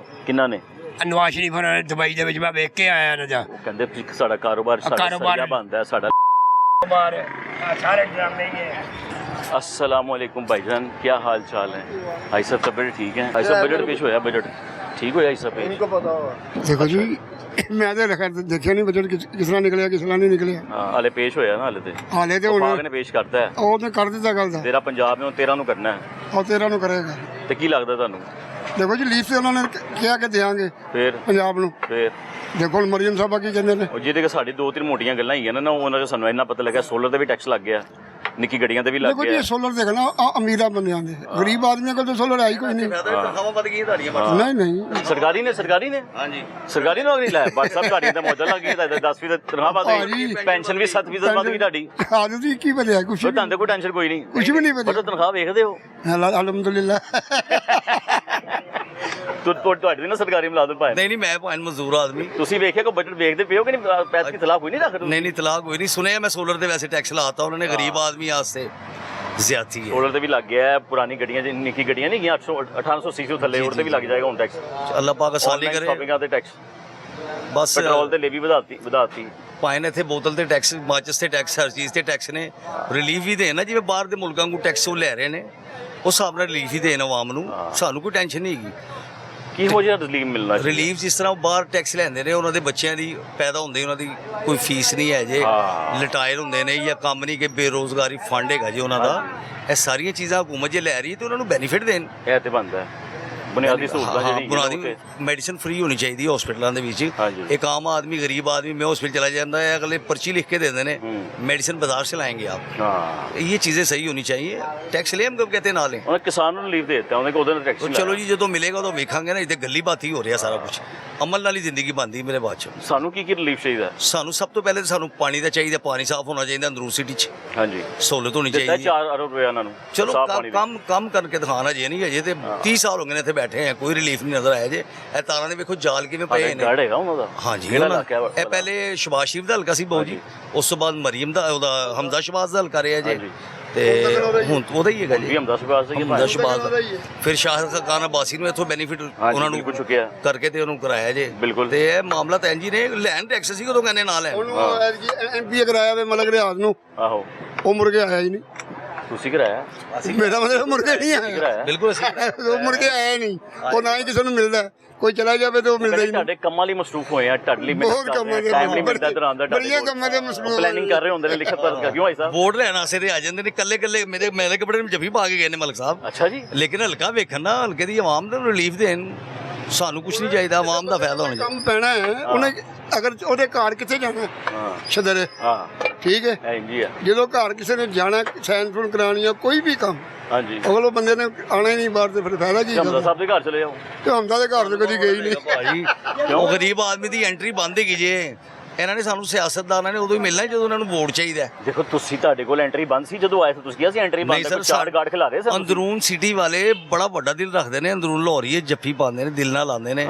S1: ਕਿੰਨਾ ਨੇ?
S3: ਨਵਾਜ਼ ਸ਼ਰੀਫ ਹੋਣਾ ਨੇ ਦੁਬਈ ਦੇ ਵਿੱਚ। ਮੈਂ ਵੇਖ ਕੇ ਆਇਆ ਇਹਨਾਂ ਦਾ।
S1: ਕਹਿੰਦੇ ਸਾਡਾ ਕਾਰੋਬਾਰ ਬਣਦਾ, ਸਾਡਾ
S3: ਸਾਰੇ ਡਰਾਮੇ ਹੀ ਹੈ।
S1: अस्सलाम वालेकुम भाईजान, क्या हाल चाल है? भाई साहब तबीयत ठीक है? भाई साहब बजट पेश होया, बजट ठीक होया इस पेश?
S9: इनको पता होगा। देखो जी, मैं तो देखिया नहीं बजट किस तरह निकलिया, किस तरह नहीं निकलिया।
S1: हाँ, हाले पेश होया ना, हाले
S9: हाले तो
S1: उन्होंने पेश करता है।
S9: ਉਹਨੇ ਕਰ ਦਿੱਤਾ ਗੱਲ ਦਾ।
S1: तेरा पंजाब में 13 ਨੂੰ करना है
S9: ਉਹ 13 ਨੂੰ ਕਰੇਗਾ।
S1: ਤੇ ਕੀ ਲੱਗਦਾ ਤੁਹਾਨੂੰ?
S9: ਦੇਖੋ ਜੀ ਲੀਫ ਤੇ ਉਹਨਾਂ ਨੇ ਕਿਹਾ ਕਿ ਦੇਾਂਗੇ
S1: ਫਿਰ
S9: ਪੰਜਾਬ ਨੂੰ।
S1: ਫਿਰ
S9: ਦੇਖੋ ਹੁਣ ਮਰੀਮ ਸਾਹਿਬਾ ਕੀ ਕਹਿੰਦੇ ਨੇ।
S1: ਉਹ ਜਿਹਦੇ ਕਿ ਸਾਡੀ 2-3 ਮੋਟੀਆਂ ਗੱਲਾਂ ਹੈਗੀਆਂ ਨਾ ਉਹਨਾਂ ਦੇ ਸਾਨੂੰ ਇੰਨਾ ਪਤਾ ਲੱਗਾ ਸੋਲਰ ਤੇ ਵੀ ਟੈਕਸ ਲੱਗ ਗਿਆ, ਨਿੱਕੀ ਗੱਡੀਆਂ ਤੇ ਵੀ ਲੱਗ
S9: ਦੇਖੋ ਜੀ
S1: ਗਿਆ।
S9: ਇਹ ਸੋਲਰ ਦੇਖਣਾ ਅਮੀਰਾਂ ਬੰਦਿਆਂ ਦੇ, ਗਰੀਬ ਆਦਮੀਆਂ ਕੋਲ ਤਾਂ ਸੋਲਰ ਹੈ ਹੀ ਕੋਈ ਨਹੀਂ।
S4: ਤਨਖਾਹਾਂ ਵੱਧ ਗਈਆਂ ਤੁਹਾਡੀਆਂ
S9: ਨਹੀਂ ਨਹੀਂ
S1: ਸਰਕਾਰੀ ਨੇ
S4: ਹਾਂਜੀ
S1: ਸਰਕਾਰੀ ਨੌਕਰੀ ਲੈ ਬਸ ਸਭ ਤੁਹਾਡੀ ਤਾਂ ਮੌਜਾਂ ਲੱਗ ਗਈਆਂ, 10% ਤਨਖਾਹ ਵੱਧ ਗਈ, ਪੈਨਸ਼ਨ ਵੀ 7% ਵੱਧ ਗਈ ਤੁਹਾਡੀ।
S9: ਆਦਤ ਹੀ ਕੀ ਵਧਿਆ ਕੁਛ
S1: ਫਿਰ ਤੁਹਾਨੂੰ ਕੋਈ ਟੈਨਸ਼ਨ ਕੋਈ ਨਹੀਂ,
S9: ਕੁਛ ਵੀ ਨਹੀਂ
S1: ਬਸ
S9: ਵਧਿਆ।
S1: ਤਨਖਾਹ ਵੇਖਦੇ ਹੋ।
S9: ਅਲਹਮਦੁਲਿਲਾ।
S1: ਤੁਹਾਡੇ ਨਾ ਸਰਕਾਰੀ ਮੁਲਾਜ਼ਮ ਪਾਏ
S4: ਨਹੀਂ ਮੈਂ ਭਾਵੇਂ ਮਜ਼ਦੂਰ ਆਦਮੀ।
S1: ਤੁਸੀਂ ਵੇਖਿਆ ਕੋਈ ਬਜਟ ਵੇਖਦੇ ਪਿਓ ਕਿ ਨਹੀਂ, ਪੈਸੇ ਦੀ ਤਲਾਕ ਕੋਈ ਨਹੀਂ ਰੱਖਦੇ?
S4: ਨਹੀਂ ਤਲਾਕ ਕੋਈ ਨਹੀਂ ਸੁਣਿਆ ਮੈਂ ਸੋਲਰ ਤੇ ਵੈਸੇ ਟੈਕਸ ਲਾਤਾ ਉਹਨਾਂ ਨੇ ਗਰੀਬ ਆਦਮੀ ਵਾਸਤੇ ਜ਼ਿਆਦਤੀ ਹੈ।
S1: ਸੋਲਰ ਤੇ ਵੀ ਲੱਗ ਗਿਆ, ਪੁਰਾਣੀ ਗੱਡੀਆਂ ਨਿੱਕੀ ਗੱਡੀਆਂ ਨਹੀਂ ਗਈਆਂ 1800 ਸੀਸੀ ਥੱਲੇ ਉਹਦੇ ਤੇ ਵੀ ਲੱਗ ਜਾਏਗਾ ਹੁਣ ਟੈਕਸ।
S4: ਅੱਲਾਹ ਪਾਕ ਆਸਾਨੀ ਕਰੇ।
S1: ਸ਼ਾਪਿੰਗਾਂ ਤੇ ਟੈਕਸ,
S4: ਬਸ
S1: ਪੈਟਰੋਲ ਤੇ ਲੇਵੀ ਵਧਾਤੀ।
S4: ਭਾਵੇਂ ਨੇ ਇੱਥੇ ਬੋਤਲ ਤੇ ਟੈਕਸ, ਮਾਚਿਸ ਤੇ ਟੈਕਸ, ਹਰ ਚੀਜ਼ ਤੇ ਟੈਕਸ ਨੇ। ਰਿਲੀਫ ਵੀ ਦੇਣ ਨਾ, ਜਿਵੇਂ ਬਾਹਰ ਦੇ ਮੁਲਕਾਂ ਨੂੰ ਟੈਕਸ ਉਹ ਲੈ ਰਹੇ ਨੇ, ਉਸ ਹਿਸਾਬ ਨਾਲ ਰਿਲੀਫ ਹੀ ਦੇਣ ਆਵਾਮ ਨੂੰ। ਸਾਨੂੰ ਕੋਈ ਟੈਨਸ਼ਨ ਨਹੀਂ ਹੈਗੀ।
S1: ਕੀ ਹੋ ਜਿਹਾ ਰਿਲੀਫ ਮਿਲਣਾ?
S4: ਰਿਲੀਫ ਜਿਸ ਤਰ੍ਹਾਂ ਬਾਹਰ ਟੈਕਸ ਲੈਂਦੇ ਨੇ, ਉਹਨਾਂ ਦੇ ਬੱਚਿਆਂ ਦੀ ਪੈਦਾ ਹੁੰਦੇ ਉਹਨਾਂ ਦੀ ਕੋਈ ਫੀਸ ਨਹੀਂ ਹੈ ਜੇ, ਰਿਟਾਇਰ ਹੁੰਦੇ ਨੇ ਜਾਂ ਕੰਮ ਨਹੀਂ, ਕਿ ਬੇਰੋਜ਼ਗਾਰੀ ਫੰਡ ਹੈਗਾ ਜੀ ਉਹਨਾਂ ਦਾ। ਇਹ ਸਾਰੀਆਂ ਚੀਜ਼ਾਂ ਹੁਕੂਮਤ ਜੇ ਲੈ ਰਹੀ ਹੈ ਤੇ ਉਹਨਾਂ ਨੂੰ ਬੈਨੀਫਿਟ ਦੇਣ।
S1: ਇਹ ਤੇ ਬਣਦਾ ਬੁਨਿਆਦੀ ਸਹੂਲਤਾਂ ਜਿਹੜੀ
S4: ਬੁਨਿਆਦੀ ਮੈਡੀਸਨ ਫ੍ਰੀ ਹੋਣੀ ਚਾਹੀਦੀ ਹੈ ਹਸਪੀਟਲਾਂ ਦੇ ਵਿੱਚ। ਇੱਕ ਆਮ ਆਦਮੀ, ਗਰੀਬ ਆदमी मैं हॉस्पिटल चला जाता है, अगले पर्ची लिख के दे देने, मेडिसिन बाजार से लाएंगे आप। ये चीज़ें सही होनी चाहिए। टैक्स ले हम कब कहते ना लें,
S1: ਉਹਨੇ ਕਿਸਾਨ ਨੂੰ ਰਿਲੀਫ ਦੇ ਦਿੱਤਾ, ਉਹਨੇ ਉਹਦੇ ਨਾਲ ਟੈਕਸ।
S4: चलो जी जो मिलेगा तो वेखांगे ना, इतने गली बात ही हो रहा सारा कुछ। अमल नाल ही जिंदगी बनती मेरे बाद च।
S1: ਸਾਨੂੰ ਕੀ ਰਿਲੀਫ ਚਾਹੀਦਾ?
S4: ਸਾਨੂੰ ਸਭ ਤੋਂ ਪਹਿਲੇ ਸਾਨੂੰ ਪਾਣੀ ਦਾ ਚਾਹੀਦਾ, ਪਾਣੀ ਸਾਫ਼ ਹੋਣਾ ਚਾਹੀਦਾ ਅੰਦਰੂਰ ਸਿਟੀ 'ਚ,
S1: ਹਾਂਜੀ
S4: ਸਹੂਲਤ ਹੋਣੀ
S1: ਦਿੱਤਾ
S4: ਚਾਹੀਦੀ।
S1: 4 ਅਰਬ ਰੁਪਏ ਉਹਨਾਂ ਨੂੰ।
S4: ਚਲੋ
S1: ਸਾਫ਼ ਪਾਣੀ ਦੀ।
S4: ਕੰਮ ਕਰਕੇ ਦਿਖਾਣਾ ਜੇ ਨਹੀਂ, ਅਜੇ ਤੇ 30 ਸਾਲ ਹੋ ਗਏ ਨੇ ਇੱਥੇ ਬੈਠੇ ਆ, ਕੋਈ ਰਿਲੀਫ ਨਹੀਂ ਨਜ਼ਰ ਆਇਆ ਜੇ। ਇਹ ਤਾਰਾਂ ਦੇ ਵੇਖੋ ਜਾਲ ਕਿਵੇਂ ਪਏ ਨੇ।
S1: ਗੜ ਹੈਗਾ ਉਹਨਾਂ ਦਾ।
S4: ਹਾਂਜੀ
S1: ਕਿਹੜਾ
S4: ਉਹਨਾਂ-
S1: ਇਲਾਕਾ ਹੈ?
S4: ਇਹ ਪਹਿਲੇ ਸ਼ਬਾਜ਼ ਸ਼ਰੀਫ ਦਾ ਹਲਕਾ ਸੀ ਬਾਊ ਜੀ, ਉਸ ਤੋਂ ਬਾਅਦ ਮਰੀਮ ਦਾ, ਉਹਦਾ ਹਮਜ਼ਾ ਸ਼ਬਾਜ਼ ਦਾ ਹਲਕਾ ਰਿਹਾ ਜੇ, ਤੇ ਹੁਣ ਉਹਦਾ ਹੀ ਹੈਗਾ
S1: ਵੀ
S4: ਜੀ
S1: ਹਮਦਾ ਸ਼ਬਾਜ਼ ਦਾ ਹੀ
S4: ਹਮਜ਼ਾ ਸ਼ਬਾਜ਼ ਦਾ। ਫਿਰ ਸ਼ਾਹ ਖਾਨ ਅਬਾਸੀ ਨੂੰ ਇੱਥੋਂ ਬੈਨੀਫਿਟ ਉਹਨਾਂ ਨੂੰ
S1: ਬਿਲਕੁਲ ਚੁੱਕਿਆ
S4: ਕਰਕੇ ਤੇ ਉਹਨੂੰ ਕਰਾਇਆ ਜੇ।
S1: ਬਿਲਕੁਲ।
S4: ਤੇ ਇਹ ਮਾਮਲਾ ਤਾਂ ਇੰਜ ਹੀ ਨੇ, ਲੈਣ ਟੈਕਸ ਸੀ ਕਦੋਂ ਕਹਿੰਦੇ ਨਾ ਲੈਣ।
S9: ਉਹਨੂੰ ਐਮਪੀ ਕਰਾਇਆ ਵੇ ਮਲਕ ਰਿਆਜ਼ ਨੂੰ,
S1: ਆਹੋ
S9: ਉਹ ਮੁਰਗੇ ਆਇਆ ਹੀ ਨਹੀਂ।
S1: ਤੁਸੀਂ ਕਰਾਇਆ?
S9: ਮੇਰਾ ਮਤਲਬ ਮੁਰਗੇ ਨਹੀਂ ਆਇਆ,
S1: ਕਰਾਇਆ
S4: ਬਿਲਕੁਲ ਅਸੀਂ
S9: ਉਹ ਮੁਰਗੇ ਆਇਆ ਨਹੀਂ, ਉਹ ਨਾ ਹੀ ਕਿਸੇ ਨੂੰ ਮਿਲਦਾ। ਕੋਈ ਚਲਾ ਜਾਵੇ ਤੇ ਉਹ ਮਿਲਦਾ ਹੀ ਨਹੀਂ।
S1: ਤੁਹਾਡੇ ਕੰਮਾਂ ਲਈ ਮਸਰੂਫ ਹੋਏ ਆ, ਤੁਹਾਡੇ ਲਈ
S9: ਬਹੁਤ ਕੰਮਾਂ ਦੇ
S1: ਟਾਈਮ ਨਹੀਂ ਮਿਲਦਾ ਦੌਰਾਨ ਦਾ।
S9: ਬੜੀਆਂ ਕੰਮਾਂ ਦੇ ਮਸਰੂਫ
S1: ਪਲੈਨਿੰਗ ਕਰ ਰਹੇ ਹੁੰਦੇ ਨੇ, ਲਿਖਤ ਪਰ ਕਿਉਂ ਭਾਈ ਸਾਹਿਬ?
S4: ਵੋਟ ਲੈਣ ਆਸੇ ਤੇ ਆ ਜਾਂਦੇ ਨੇ ਕੱਲੇ ਮੇਰੇ ਕੱਪੜੇ ਨੂੰ ਜੱਫੀ ਪਾ ਕੇ ਗਏ ਨੇ ਮਲਕ ਸਾਹਿਬ।
S1: ਅੱਛਾ ਜੀ।
S4: ਲੇਕਿਨ ਹਲਕਾ ਵੇਖਣ ਨਾ, ਹਲਕੇ ਦੀ ਆਵਾਮ ਨੂੰ ਰਿਲੀਫ ਦੇਣ। ਸਾਨੂੰ ਕੁਝ ਨਹੀਂ ਚਾਹੀਦਾ, ਆਵਾਮ ਦਾ ਫਾਇਦਾ ਹੋਣਾ ਚਾਹੀਦਾ।
S9: ਕੰਮ ਪੈਣਾ ਹੈ ਉਹਨੇ, ਅਗਰ ਉਹਦੇ ਘਰ ਕਿੱਥੇ ਜਾਣਾ ਛਦਰੇ, ਠੀਕ ਹੈ,
S1: ਐਂ ਜੀ ਆ।
S9: ਜਦੋਂ ਘਰ ਕਿਸੇ ਨੇ ਜਾਣਾ ਸਾਈਨ ਫੋਨ ਕਰਾਉਣੀ ਆ, ਕੋਈ ਵੀ ਕੰਮ,
S1: ਹਾਂਜੀ
S9: ਅਗਲੋ ਬੰਦੇ ਨੇ ਆਣਾ ਹੀ ਨਹੀਂ ਬਾਹਰ, ਤੇ ਫਿਰ ਫਾਇਦਾ ਕੀ?
S1: ਹਮਦਾ ਸਾਹਿਬ ਦੇ ਘਰ ਚਲੇ ਜਾਓ।
S9: ਤੇ ਹਮਦਾ ਦੇ ਘਰ ਤੋਂ ਕਦੀ ਗਈ ਨਹੀਂ।
S4: ਭਾਜੀ ਉਹ ਗਰੀਬ ਆਦਮੀ ਦੀ ਐਂਟਰੀ ਬੰਦ ਹੈਗੀ ਜੇ। ਇਹਨਾਂ ਨੇ ਸਾਨੂੰ ਸਿਆਸਤਦਾਨਾਂ ਨੇ ਉਦੋਂ ਹੀ ਮਿਲਣਾ ਜਦੋਂ ਉਹਨਾਂ ਨੂੰ ਵੋਟ ਚਾਹੀਦਾ।
S1: ਦੇਖੋ ਤੁਸੀਂ, ਤੁਹਾਡੇ ਕੋਲ ਐਂਟਰੀ ਬੰਦ ਸੀ ਜਦੋਂ ਆਏ ਸੀ, ਤੁਸੀਂ ਕਿਹਾ ਸੀ ਐਂਟਰੀ ਬੰਦ ਹੈ, ਚਾਰ ਗਾਰਡ ਖਿਲਾ ਰਹੇ ਸਨ।
S4: ਅੰਦਰੂਨ ਸਿਟੀ ਵਾਲੇ ਬੜਾ ਵੱਡਾ ਦਿਲ ਰੱਖਦੇ ਨੇ, ਅੰਦਰੂਨ ਲਾਹੌਰੀਏ ਜੱਫੀ ਪਾਉਂਦੇ ਨੇ, ਦਿਲ ਨਾਲ ਲਾਉਂਦੇ ਨੇ,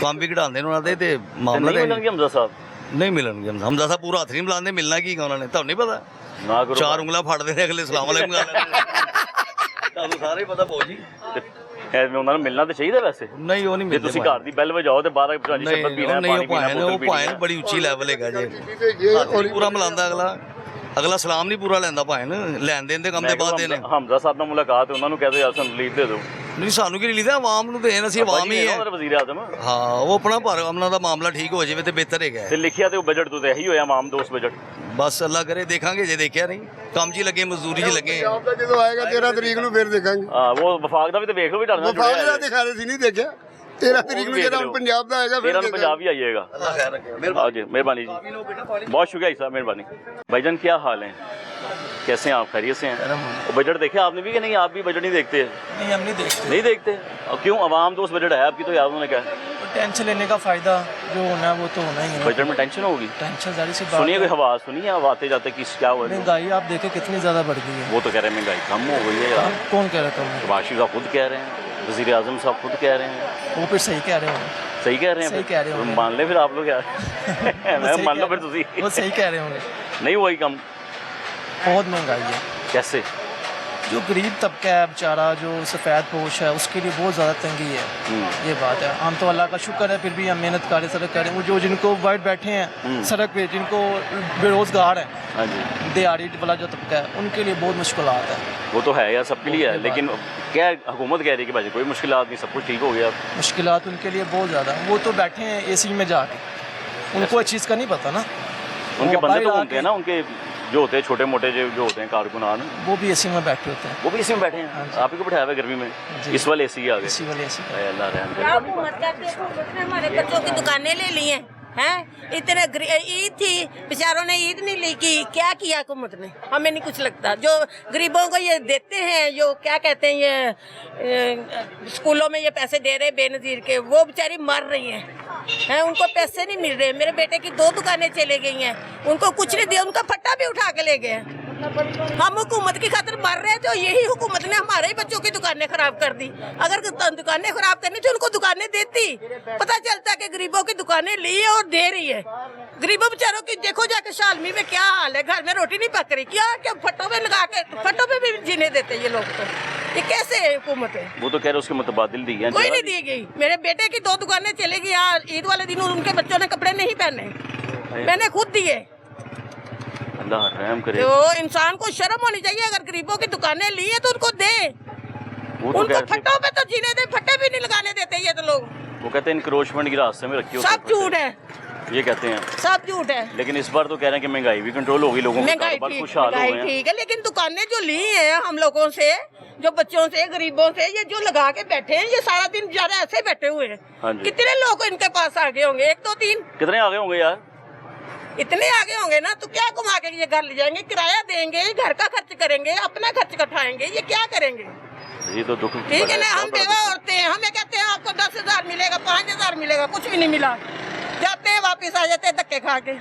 S4: ਕੰਮ ਵੀ ਕਢਾਉਂਦੇ ਨੇ ਉਹਨਾਂ ਦੇ, ਤੇ ਮਾਮਲਾ
S1: ਨਹੀਂ ਮਿਲਣਗੇ ਹਮਦਾ ਸਾਹਿਬ?
S4: ਨਹੀਂ ਮਿਲਣਗੇ ਹਮਦਾ ਸਾਹਿਬ, ਪੂਰਾ ਹੱਥ ਨਹੀਂ ਮਿਲਾਉਂਦੇ। ਮਿਲਣਾ ਕੀ ਉਹਨਾਂ ਨੇ ਤੁਹਾਨੂੰ ਨਹੀਂ ਪਤਾ?
S1: ਨਾ ਕਰੋ।
S4: 4 ਉਂਗਲਾਂ ਫੜਦੇ ਨੇ ਅਗਲੇ, ਸਲਾਮ ਅਲੈਕੁਮ ਕਰ ਲੈਂਦੇ ਨੇ। ਤੁਹਾਨੂੰ ਸਾਰੇ ਪਤਾ ਬਾਊ ਜੀ।
S1: ਐਵੇਂ ਉਹਨਾਂ ਨੂੰ ਮਿਲਣਾ ਤਾਂ ਚਾਹੀਦਾ ਵੈਸੇ।
S4: ਨਹੀਂ ਉਹ ਨਹੀਂ
S1: ਜੇ
S4: ਮਿਲਦੇ।
S1: ਤੁਸੀਂ ਘਰ ਦੀ ਬੈਲ ਵਜਾਓ ਤੇ 12 ਵਜੇ ਸ਼ਰਬਤ ਪੀਣਾ, ਪਾਣੀ ਪੀਣਾ,
S4: ਉਹ ਭਾਵੇਂ ਬੜੀ ਉੱਚੀ ਲੈਵਲ ਹੈਗਾ ਜੇ, ਪੂਰਾ ਮਿਲਾਉਂਦਾ ਅਗਲਾ ਸਲਾਮ ਨਹੀਂ ਪੂਰਾ ਲੈਂਦਾ, ਭਾਵੇਂ ਲੈਣ ਦੇਣ ਦੇ ਕੰਮ ਦੇ ਬਾਅਦ ਦੇ ਨੇ।
S1: ਹਮਜ਼ਾ ਸਾਹਿਬ ਨਾਲ ਮੁਲਾਕਾਤ, ਉਹਨਾਂ ਨੂੰ ਕਹਦੇ ਯਾਰ ਸਾਨੂੰ ਰਿਲੀਫ ਦੇ ਦਿਓ।
S4: ਨਹੀਂ ਸਾਨੂੰ ਕੀ ਰਿਲੀਫ ਹੈ, ਆਵਾਮ ਨੂੰ ਦੇਣ, ਅਸੀਂ ਆਵਾਮ ਹੀ ਹੈ।
S1: ਵਜ਼ੀਰ ਆਜ਼ਮ
S4: ਹਾਂ, ਉਹ ਆਪਣਾ ਉਹਨਾਂ ਦਾ ਮਾਮਲਾ ਠੀਕ ਹੋ ਜਾਵੇ ਤੇ ਬਿਹਤਰ ਹੈਗਾ।
S1: ਤੇ ਲਿਖਿਆ ਤੇ ਉਹ ਬਜਟ ਤੋਂ ਤੇ ਇਹੀ ਹੋਇਆ, ਆਮ ਦੋਸਤ ਬਜਟ।
S4: ਬਸ ਅੱਲਾ ਕਰੇ, ਦੇਖਾਂਗੇ ਜੇ ਦੇਖਿਆ ਨਹੀਂ, ਕੰਮ 'ਚ ਹੀ ਲੱਗੇ, ਮਜ਼ਦੂਰੀ 'ਚ ਲੱਗੇ।
S9: ਪੰਜਾਬ ਦਾ ਜਦੋਂ ਆਏਗਾ 13 ਤਰੀਕ ਨੂੰ ਫਿਰ ਦੇਖਾਂਗੇ।
S1: ਹਾਂ, ਉਹ ਵਫਾਕ ਦਾ ਵੀ ਤੇ ਵੇਖ ਲਓ ਵੀ ਤੁਹਾਡੇ ਨਾਲ
S9: ਵਫਾਕ ਦਾ ਦਿਖਾ ਰਹੇ ਸੀ, ਨਹੀਂ ਦੇਖਿਆ। 13 ਤਰੀਕ ਨੂੰ ਜਿਹੜਾ ਪੰਜਾਬ ਦਾ ਆਏਗਾ ਫਿਰ
S1: पंजाब ही आइएगा। जी मेहरबानी जी, बहुत शुक्रिया साहब, मेहरबानी। भाईजान क्या हाल है, कैसे हैं आप, खैरियत से हैं? बजट देखे आपने भी कि नहीं? आप भी बजट नहीं देखते?
S6: नहीं हम नहीं देखते।
S1: नहीं देखते? और क्यों? आवाम दोस्त बजट है आपकी, तो यार उन्होंने क्या
S6: टेंशन लेने का फ़ायदा जो होना है वो तो होना ही है।
S1: बजट में टेंशन होगी?
S6: टेंशन जारी सी बात
S1: सुनिए
S6: है।
S1: कोई आवाज़ सुनिए आप आते जाते किस क्या हुआ?
S6: महंगाई आप देखें कितनी ज़्यादा बढ़ गई है।
S1: वो तो कह रहे हैं महंगाई कम हो गई है यार।
S6: कौन कह रहा है?
S1: बाशी साहब खुद कह रहे हैं, वज़ीर आज़म साहब खुद कह रहे हैं।
S6: वो फिर सही कह रहे होंगे।
S1: सही कह रहे हैं?
S6: सही कह रहे होंगे।
S1: मान ले फिर आप लोग यार। मैं मान लो फिर तुसी।
S6: वो सही कह रहे होंगे।
S1: नहीं हुआ ही कम?
S6: बहुत महंगाई है।
S1: कैसे?
S6: जो गरीब तबका है बेचारा, जो सफ़ेद पोश है, उसके लिए बहुत ज़्यादा तंगी है। ये बात है। हम तो अल्लाह का शुक्र है, फिर भी हम मेहनत कर रहे, सड़क कर रहे हैं। वो जो जिनको वाइट बैठे हैं सड़क पे, जिनको बेरोज़गार है,
S1: हाँ जी,
S6: दिहाड़ी वाला जो तबका है, उनके लिए बहुत मुश्किलात है।
S1: वो तो है यार, सबके लिए है, लेकिन क्या हुकूमत कह रही है कि भाई कोई मुश्किल नहीं, सब कुछ ठीक हो गया।
S6: मुश्किलात उनके लिए बहुत ज़्यादा। वो तो बैठे हैं एसी में जाके, उनको इस चीज़ का नहीं पता ना।
S1: उनके
S6: वो
S1: बंदे तो
S6: बाहर
S1: घूमते हैं ना, उनके जो होते हैं छोटे मोटे जो होते हैं कारकुनान,
S6: वो भी एसी में बैठे होते हैं।
S1: वो भी इसी में बैठे हैं? आप ही को बैठाया हुआ है गर्मी में? इस वाले एसी आ गए?
S6: इसी वाले एसी।
S1: अल्लाह रहम करे।
S5: क्या हुकूमत करती है? हुकूमत ने हमारे बच्चों की दुकानें ले ली हैं। इतने ईद थी, बेचारों ने ईद नहीं ली की, क्या किया हुकूमत ने? हमें नहीं कुछ लगता। जो गरीबों को ये देते हैं, जो क्या कहते हैं ये स्कूलों में ये पैसे दे रहे बेनजीर के, वो बेचारी मर रही हैं, उनको पैसे नहीं मिल रहे। मेरे बेटे की 2 दुकानें चले गई हैं, उनको कुछ नहीं दिया, उनका फट्टा भी उठा के ले गए। हम हुकूमत की खातिर मर रहे हैं, तो यही हुकूमत ने हमारे ही बच्चों की दुकानें खराब कर दी। अगर दुकानें खराब करनी थी उनको दुकानें देती, पता चलता कि गरीबों की दुकानें ली है और दे रही है। गरीबों बेचारों की देखो जाके शालमी में क्या हाल है, घर में रोटी नहीं पक रही, क्या फटों में लगा के, फटों में भी जीने देते ये लोग। तो ये कैसे हुकूमत है?
S1: वो तो कह रहे उसके मुतबादिल दी है,
S5: कोई नहीं दी गई। मेरे बेटे की 2 दुकानें चली गई। ईद वाले दिन उनके बच्चों ने कपड़े नहीं पहने, मैंने खुद दिए।
S1: अल्लाह रहम करे।
S5: तो इंसान को शर्म होनी चाहिए, अगर गरीबों की दुकानें ली है तो उनको दे।
S1: वो तो
S5: उनको
S1: कहते
S5: फट्टों पे तो जीने दे, फट्टे भी नहीं लगाने देते ये तो लोग।
S1: वो कहते हैं इंक्रोचमेंट की रास्ते में रखी हो।
S5: सब झूठ है,
S1: ये कहते हैं,
S5: सब झूठ है।
S1: लेकिन इस बार तो कह रहे हैं कि महंगाई भी कंट्रोल होगी, लोगों को कारोबार खुशहाल हो गए हैं।
S5: ठीक है, लेकिन दुकानें जो ली हैं हम लोगों से, जो बच्चों से, गरीबों से, ये जो लगा के बैठे हैं, ये सारा दिन ज्यादा ऐसे बैठे हुए हैं।
S1: हाँ जी।
S5: कितने लोग इनके पास आगे होंगे? 1 2 3
S1: कितने आगे होंगे यार?
S5: इतने आगे होंगे ना, तो क्या घुमा के ये घर ले जाएंगे, किराया देंगे, घर का खर्च करेंगे, अपना खर्च उठाएंगे, ये क्या करेंगे?
S1: ये तो दुख।
S5: ठीक है ना, हम बेवा औरतें हैं, हमें कहते हैं आपको 10,000 मिलेगा, 5,000 मिलेगा, कुछ भी नहीं मिला। जाते हैं वापिस आ जाते हैं धक्के खा के।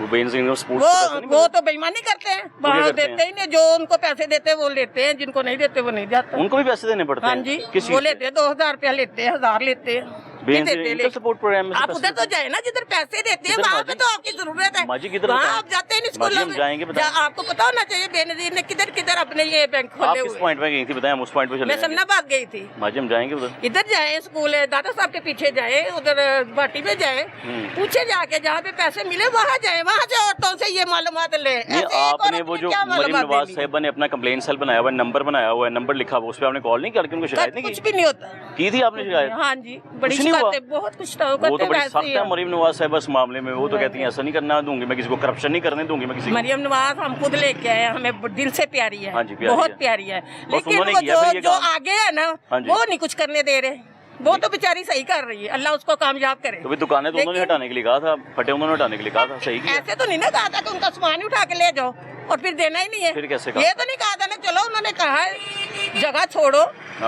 S1: वो
S5: तो बेईमानी करते हैं, वहाँ देते ही नहीं। जो उनको पैसे देते हैं वो लेते हैं, जिनको नहीं देते वो नहीं जाते।
S1: उनको भी पैसे देने पड़ते हैं?
S5: हाँ जी, वो लेते हैं 2,000 रुपया लेते हैं, 1,000 लेते हैं।
S1: सपोर्ट प्रोग्राम में
S5: आप उधर तो जाए ना जिधर पैसे देते हैं, वहाँ पे तो आपकी जरूरत है। वहाँ आप जाते हैं स्कूलों में, आपको पता होना चाहिए बेनजीर ने किधर किधर अपने ये बैंक खोले हुए।
S1: पॉइंट पे गई थी बताएं, हम उस पॉइंट पे चले।
S5: मैं समनाबाद गई थी।
S1: माजी हम जाएंगे उधर,
S5: इधर जाए, स्कूल है दादा साहब के पीछे जाए, उधर भाटी में जाए, पूछे जाके जहाँ पे पैसे मिले वहाँ जाए, वहाँ से औरतों से ये मालूमात ले।
S1: आपने वो जो मरीम नवाज साहिबा ने अपना कंप्लेंट सेल बनाया हुआ है, नंबर बनाया हुआ है, नंबर लिखा हुआ, उस पर आपने कॉल नहीं करके उनको शिकायत नहीं की?
S5: कुछ भी नहीं होता।
S1: की थी आपने शिकायत?
S5: हाँ जी, बड़ी शिकायतें, बहुत कुछ
S1: वो तो बड़ी सख्त है मरीम नवाज साहिबा इस मामले में। वो तो कहती हैं ऐसा नहीं करना दूंगी मैं, किसी को करप्शन नहीं करने दूंगी मैं किसी को।
S5: मरियम नवाज हम खुद लेके आए, हमें दिल से प्यारी है।
S1: हाँ जी,
S5: बहुत प्यारी है, लेकिन वो जो आगे है ना, वो नहीं कुछ करने दे रहे। वो तो बेचारी सही कर रही है, अल्लाह उसको कामयाब करे।
S1: तो भी दुकानें तो उन्होंने हटाने के लिए कहा था, फटे उन्होंने हटाने के लिए कहा था, सही किया।
S5: ऐसे तो नहीं ना कहा था कि उनका सामान उठा के ले जाओ और फिर देना ही नहीं है।
S1: फिर कैसे कहा?
S5: ये तो नहीं कहा था ना, चलो उन्होंने कहा जगह छोड़ो।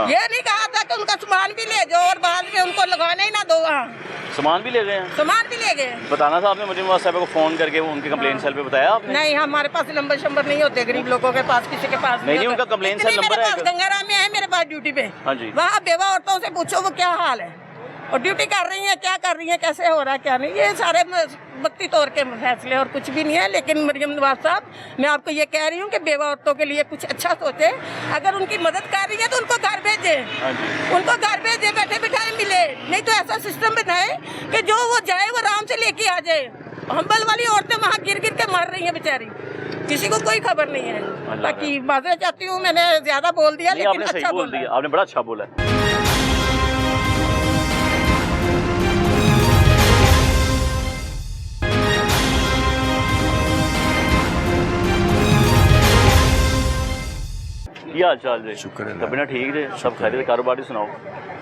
S5: ये नहीं कहा था कि उनका सामान भी ले जाओ और बाद में उनको लगाने ही ना दो। वहाँ
S1: सामान भी ले गए?
S5: सामान भी ले गए।
S1: बताना था आपने मरीम नवाज साहिबा को फोन करके, वो उनके कंप्लेंट सेल पे बताया आपने?
S5: नहीं, हमारे पास नंबर शंबर नहीं होते, गरीब लोगों के पास, किसी के पास
S1: नहीं। उनका कंप्लेंट सेल नंबर है
S5: गंगाराम में है मेरे पास ड्यूटी पे।
S1: हाँ जी,
S5: वहाँ बेवा औरतों से पूछो वो क्या हाल है और ड्यूटी कर रही है, क्या कर रही है, कैसे हो रहा है, क्या नहीं। ये सारे वक्ती तौर के फैसले और कुछ भी नहीं है। लेकिन मरियम नवाज साहब, मैं आपको ये कह रही हूँ कि बेवा औरतों के लिए कुछ अच्छा सोचे। अगर उनकी मदद कर रही है तो उनको घर भेजे, उनको घर भेजे, बैठे बिठाए मिले। नहीं तो ऐसा सिस्टम बनाए कि जो वो जाए वो आराम से लेके आ जाए। हम्बल वाली औरतें वहाँ गिर गिर के मर रही हैं बेचारी, किसी को कोई खबर नहीं है। बाकी माजरत चाहती हूँ, मैंने ज्यादा बोल दिया, लेकिन अच्छा बोल दिया
S1: आपने, बड़ा अच्छा बोला। ਕੀ ਹਾਲ ਚਾਲ ਜੀ?
S10: ਸ਼ੁਕਰ ਹੈ।
S1: ਤਬੀਅਤ ਠੀਕ ਜੇ? ਸਭ ਖੈਰ? ਕਾਰੋਬਾਰ ਹੀ ਸੁਣਾਓ।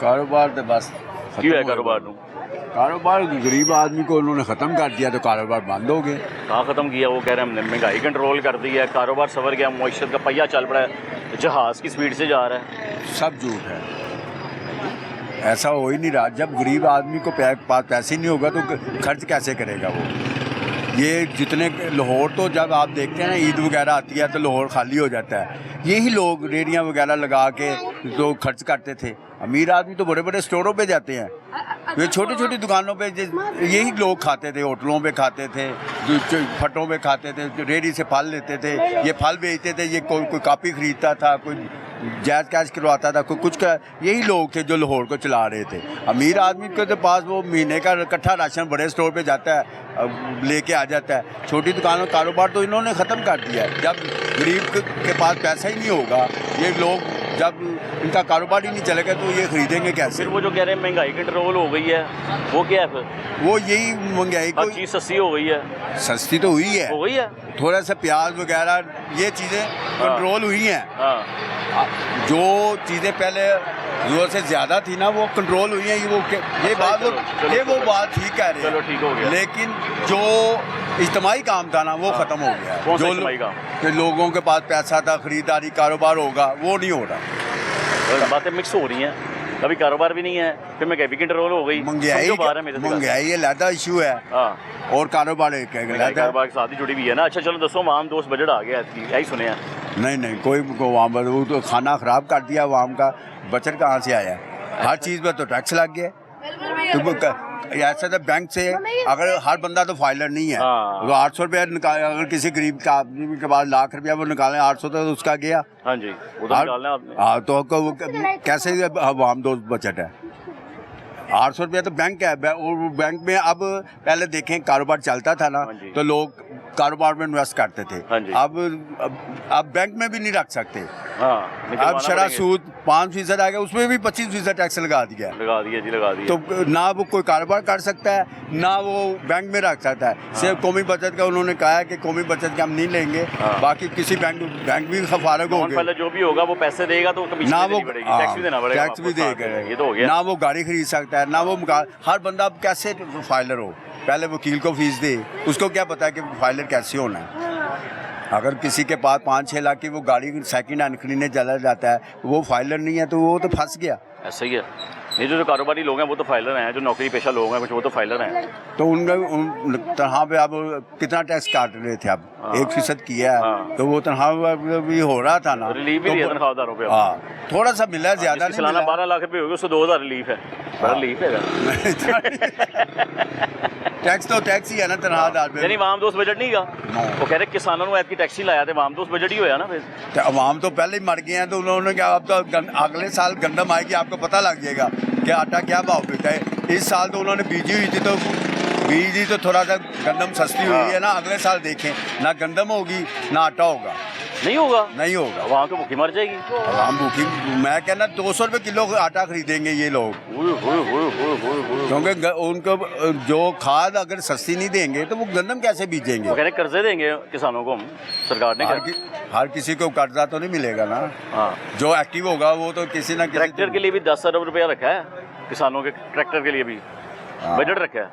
S10: कारोबार तो बस
S1: ਕੀ ਹੋਇਆ ਕਾਰੋਬਾਰ ਨੂੰ?
S10: कारोबार गरीब आदमी को उन्होंने ख़त्म कर दिया तो कारोबार बंद हो गए।
S1: कहाँ ख़त्म किया? वो कह रहे हैं हमने महंगाई कंट्रोल कर दी है, कारोबार संवर गया, मईशत का पहिया चल पड़ा है, जहाज़ की स्पीड से जा रहा है।
S10: सब झूठ है, ऐसा हो ही नहीं रहा। जब गरीब आदमी को पास पैसे नहीं होगा तो खर्च कैसे करेगा वो? ये जितने लाहौर तो जब आप देखते हैं ना ईद वगैरह आती है तो लाहौर खाली हो जाता है। यही लोग रेडियाँ वगैरह लगा के तो खर्च करते थे। अमीर आदमी तो बड़े बड़े स्टोरों पे जाते हैं, वे छोटी छोटी दुकानों पे यही लोग खाते थे, होटलों पे खाते थे, फटों पे खाते थे, रेडी से फल लेते थे, ये फल बेचते थे, ये कोई कापी खरीदता था, कोई जायज़ कैश करवाता था, कोई कुछ का। यही लोग थे जो लाहौर को चला रहे थे। अमीर आदमी के पास वो महीने का इकट्ठा राशन बड़े स्टोर पे जाता है, लेके आ जाता है। छोटी दुकानों कारोबार तो इन्होंने ख़त्म कर दिया है। जब गरीब के पास पैसा ही नहीं होगा, ये लोग जब इनका कारोबार ही नहीं चलेगा तो ये खरीदेंगे कैसे?
S1: फिर वो जो कह रहे हैं महंगाई कंट्रोल हो गई है, वो क्या है फिर?
S10: वो यही महंगाई
S1: हर
S10: को
S1: चीज़ सस्ती हो गई है।
S10: सस्ती तो हुई है,
S1: हो गई है।
S10: थोड़ा सा प्याज वगैरह ये चीज़ें कंट्रोल हुई हैं।
S1: हाँ,
S10: जो चीज़ें पहले ज़रूरत से ज़्यादा थी ना वो कंट्रोल हुई हैं। ये बात ठीक कह रहे हैं।
S1: चलो ठीक हो गया।
S10: लेकिन जो इज्तिमाई काम था ना वो ख़त्म हो गया।
S1: कौन सा
S10: जो
S1: इज्तिमाई काम?
S10: कि लोगों के पास पैसा था, ख़रीदारी कारोबार होगा, वो नहीं हो रहा।
S1: और बातें मिक्स हो रही हैं, कभी कारोबार भी नहीं है, फिर महंगाई भी कंट्रोल हो गई।
S10: महंगाई अलहदा इशू है और कारोबार एक
S1: कारोबार के साथ ही जुड़ी हुई है ना। अच्छा चलो दसो, आम दोस्त बजट आ गया, यही सुने हैं?
S10: नहीं कोई वो तो खाना ख़राब कर दिया आवाम का। बजट कहाँ से आया? हर चीज़ पर तो टैक्स लग गया। तो ऐसा तो बैंक से अगर हर बंदा तो फाइलर नहीं है, तो 800 रुपया निकाल, अगर किसी गरीब का आदमी के पास लाख रुपया वो निकालें 800 तो उसका गया।
S1: हाँ जी, वो तो निकालना आपने।
S10: हाँ तो कैसे आवाम दोस्त बजट है? 800 रुपया तो बैंक है। और बैंक में अब पहले देखें कारोबार चलता था ना तो लोग कारोबार में इन्वेस्ट करते थे। अब बैंक में भी नहीं रख सकते। अब शरह सूद 5% आ गया, उसमें भी 25% टैक्स लगा दिया जी। तो ना वो कोई कारोबार कर सकता है ना वो बैंक में रख सकता है। सिर्फ कौमी बचत का उन्होंने कहा है कि कौमी बचत का हम नहीं लेंगे, बाकी किसी बैंक भी फारग हो गए।
S1: जो भी होगा वो पैसे देगा तो
S10: ना वो
S1: टैक्स भी देना पड़ेगा,
S10: टैक्स भी देगा।
S1: ये तो हो गया।
S10: ना वो गाड़ी खरीद सकता है ना वो हर बंदा अब कैसे फाइलर हो? पहले वकील को फीस दे, उसको क्या पता है कि फाइलर कैसे होना है? अगर किसी के पास 5-6 लाख की वो गाड़ी सेकंड हैंड खरीदने चला जाता है, वो फाइलर नहीं है तो वो तो फंस गया।
S1: ऐसा ही है। ये जो कारोबारी लोग हैं वो तो फाइलर हैं, जो नौकरी पेशा लोग हैं कुछ वो तो फाइलर हैं।
S10: तो उन तनख्वाह पे अब कितना टैक्स काट रहे थे? अब 1% किया है तो वो तनख्वाह भी हो रहा था ना,
S1: रिलीफ भी दिया तनख्वाहदारों पे।
S10: हाँ थोड़ा सा मिला, ज्यादा नहीं
S1: सालाना 12 लाख रुपये हो गए, उससे 2000 रिलीफ है। बड़ा रिलीफ है।
S10: टैक्स तो टैक्स ही है ना तनख्वाहदार पे।
S1: यानी आवाम दोस्त बजट नहीं का वो कह रहे किसानों को ऐतकी टैक्स ही लाया थे, आवाम दोस्त बजट ही होया ना। फिर
S10: अवाम तो पहले ही मर गए हैं तो उन्होंने क्या, अब तो अगले साल गंदम आएगी आपको पता लग जाएगा कि आटा क्या भाव बिकता है। इस साल तो उन्होंने बीजी हुई थी तो बीजी तो थोड़ा सा गंदम सस्ती हुई है ना। अगले साल देखें ना गंदम होगी ना आटा होगा।
S1: नहीं होगा
S10: वहाँ
S1: तो भूखी मर जाएगी।
S10: आवाम भूखी, मैं कहना 200 रुपये किलो आटा खरीदेंगे ये लोग, क्योंकि उनको जो खाद अगर सस्ती नहीं देंगे तो वो गंदम कैसे बीजेंगे?
S1: वो कह रहे कर्जे देंगे किसानों को हम, सरकार ने।
S10: हर किसी को कर्जा तो नहीं मिलेगा ना। जो एक्टिव होगा वो तो किसी ना किसी।
S1: ट्रैक्टर के लिए भी 10 अरब रुपया रखा है किसानों के, ट्रैक्टर के लिए भी बजट रखा है।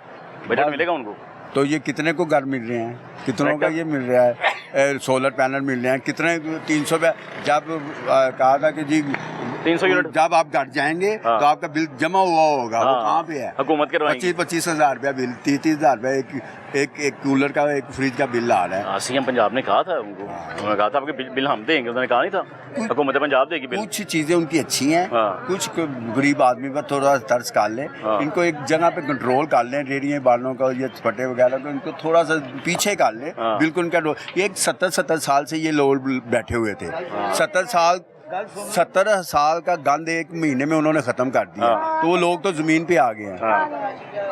S1: बजट मिलेगा उनको
S10: तो ये कितने को घर मिल रहे हैं, कितनों का ये मिल रहा है, सोलर पैनल मिल रहे हैं कितने, 300 रुपये। जब कहा था कि जी
S1: 300 यूनिट
S10: जब आप घर जाएंगे तो आपका बिल जमा हुआ होगा। वो कहाँ पे है?
S1: हुकूमत के
S10: 25 हज़ार रुपया बिल, 30 हज़ार रुपये एक कूलर का, एक फ्रिज का बिल आ रहा है।
S1: सीएम पंजाब ने कहा था उनको, उन्होंने कहा था आपके बिल हम देंगे, उन्होंने कहा नहीं था हुकूमत पंजाब देगी बिल।
S10: कुछ चीज़ें उनकी अच्छी हैं, कुछ गरीब आदमी पर थोड़ा तर्स कर लें, इनको एक जगह पे कंट्रोल कर लें, रेडियो बालों का ये फटे वगैरह को इनको थोड़ा सा पीछे कर लें। बिल्कुल उनका ये 70 साल से ये लोग बैठे हुए थे। 70 साल का गंद एक महीने में उन्होंने ख़त्म कर दिया। तो वो लोग तो ज़मीन पे आ गए हैं।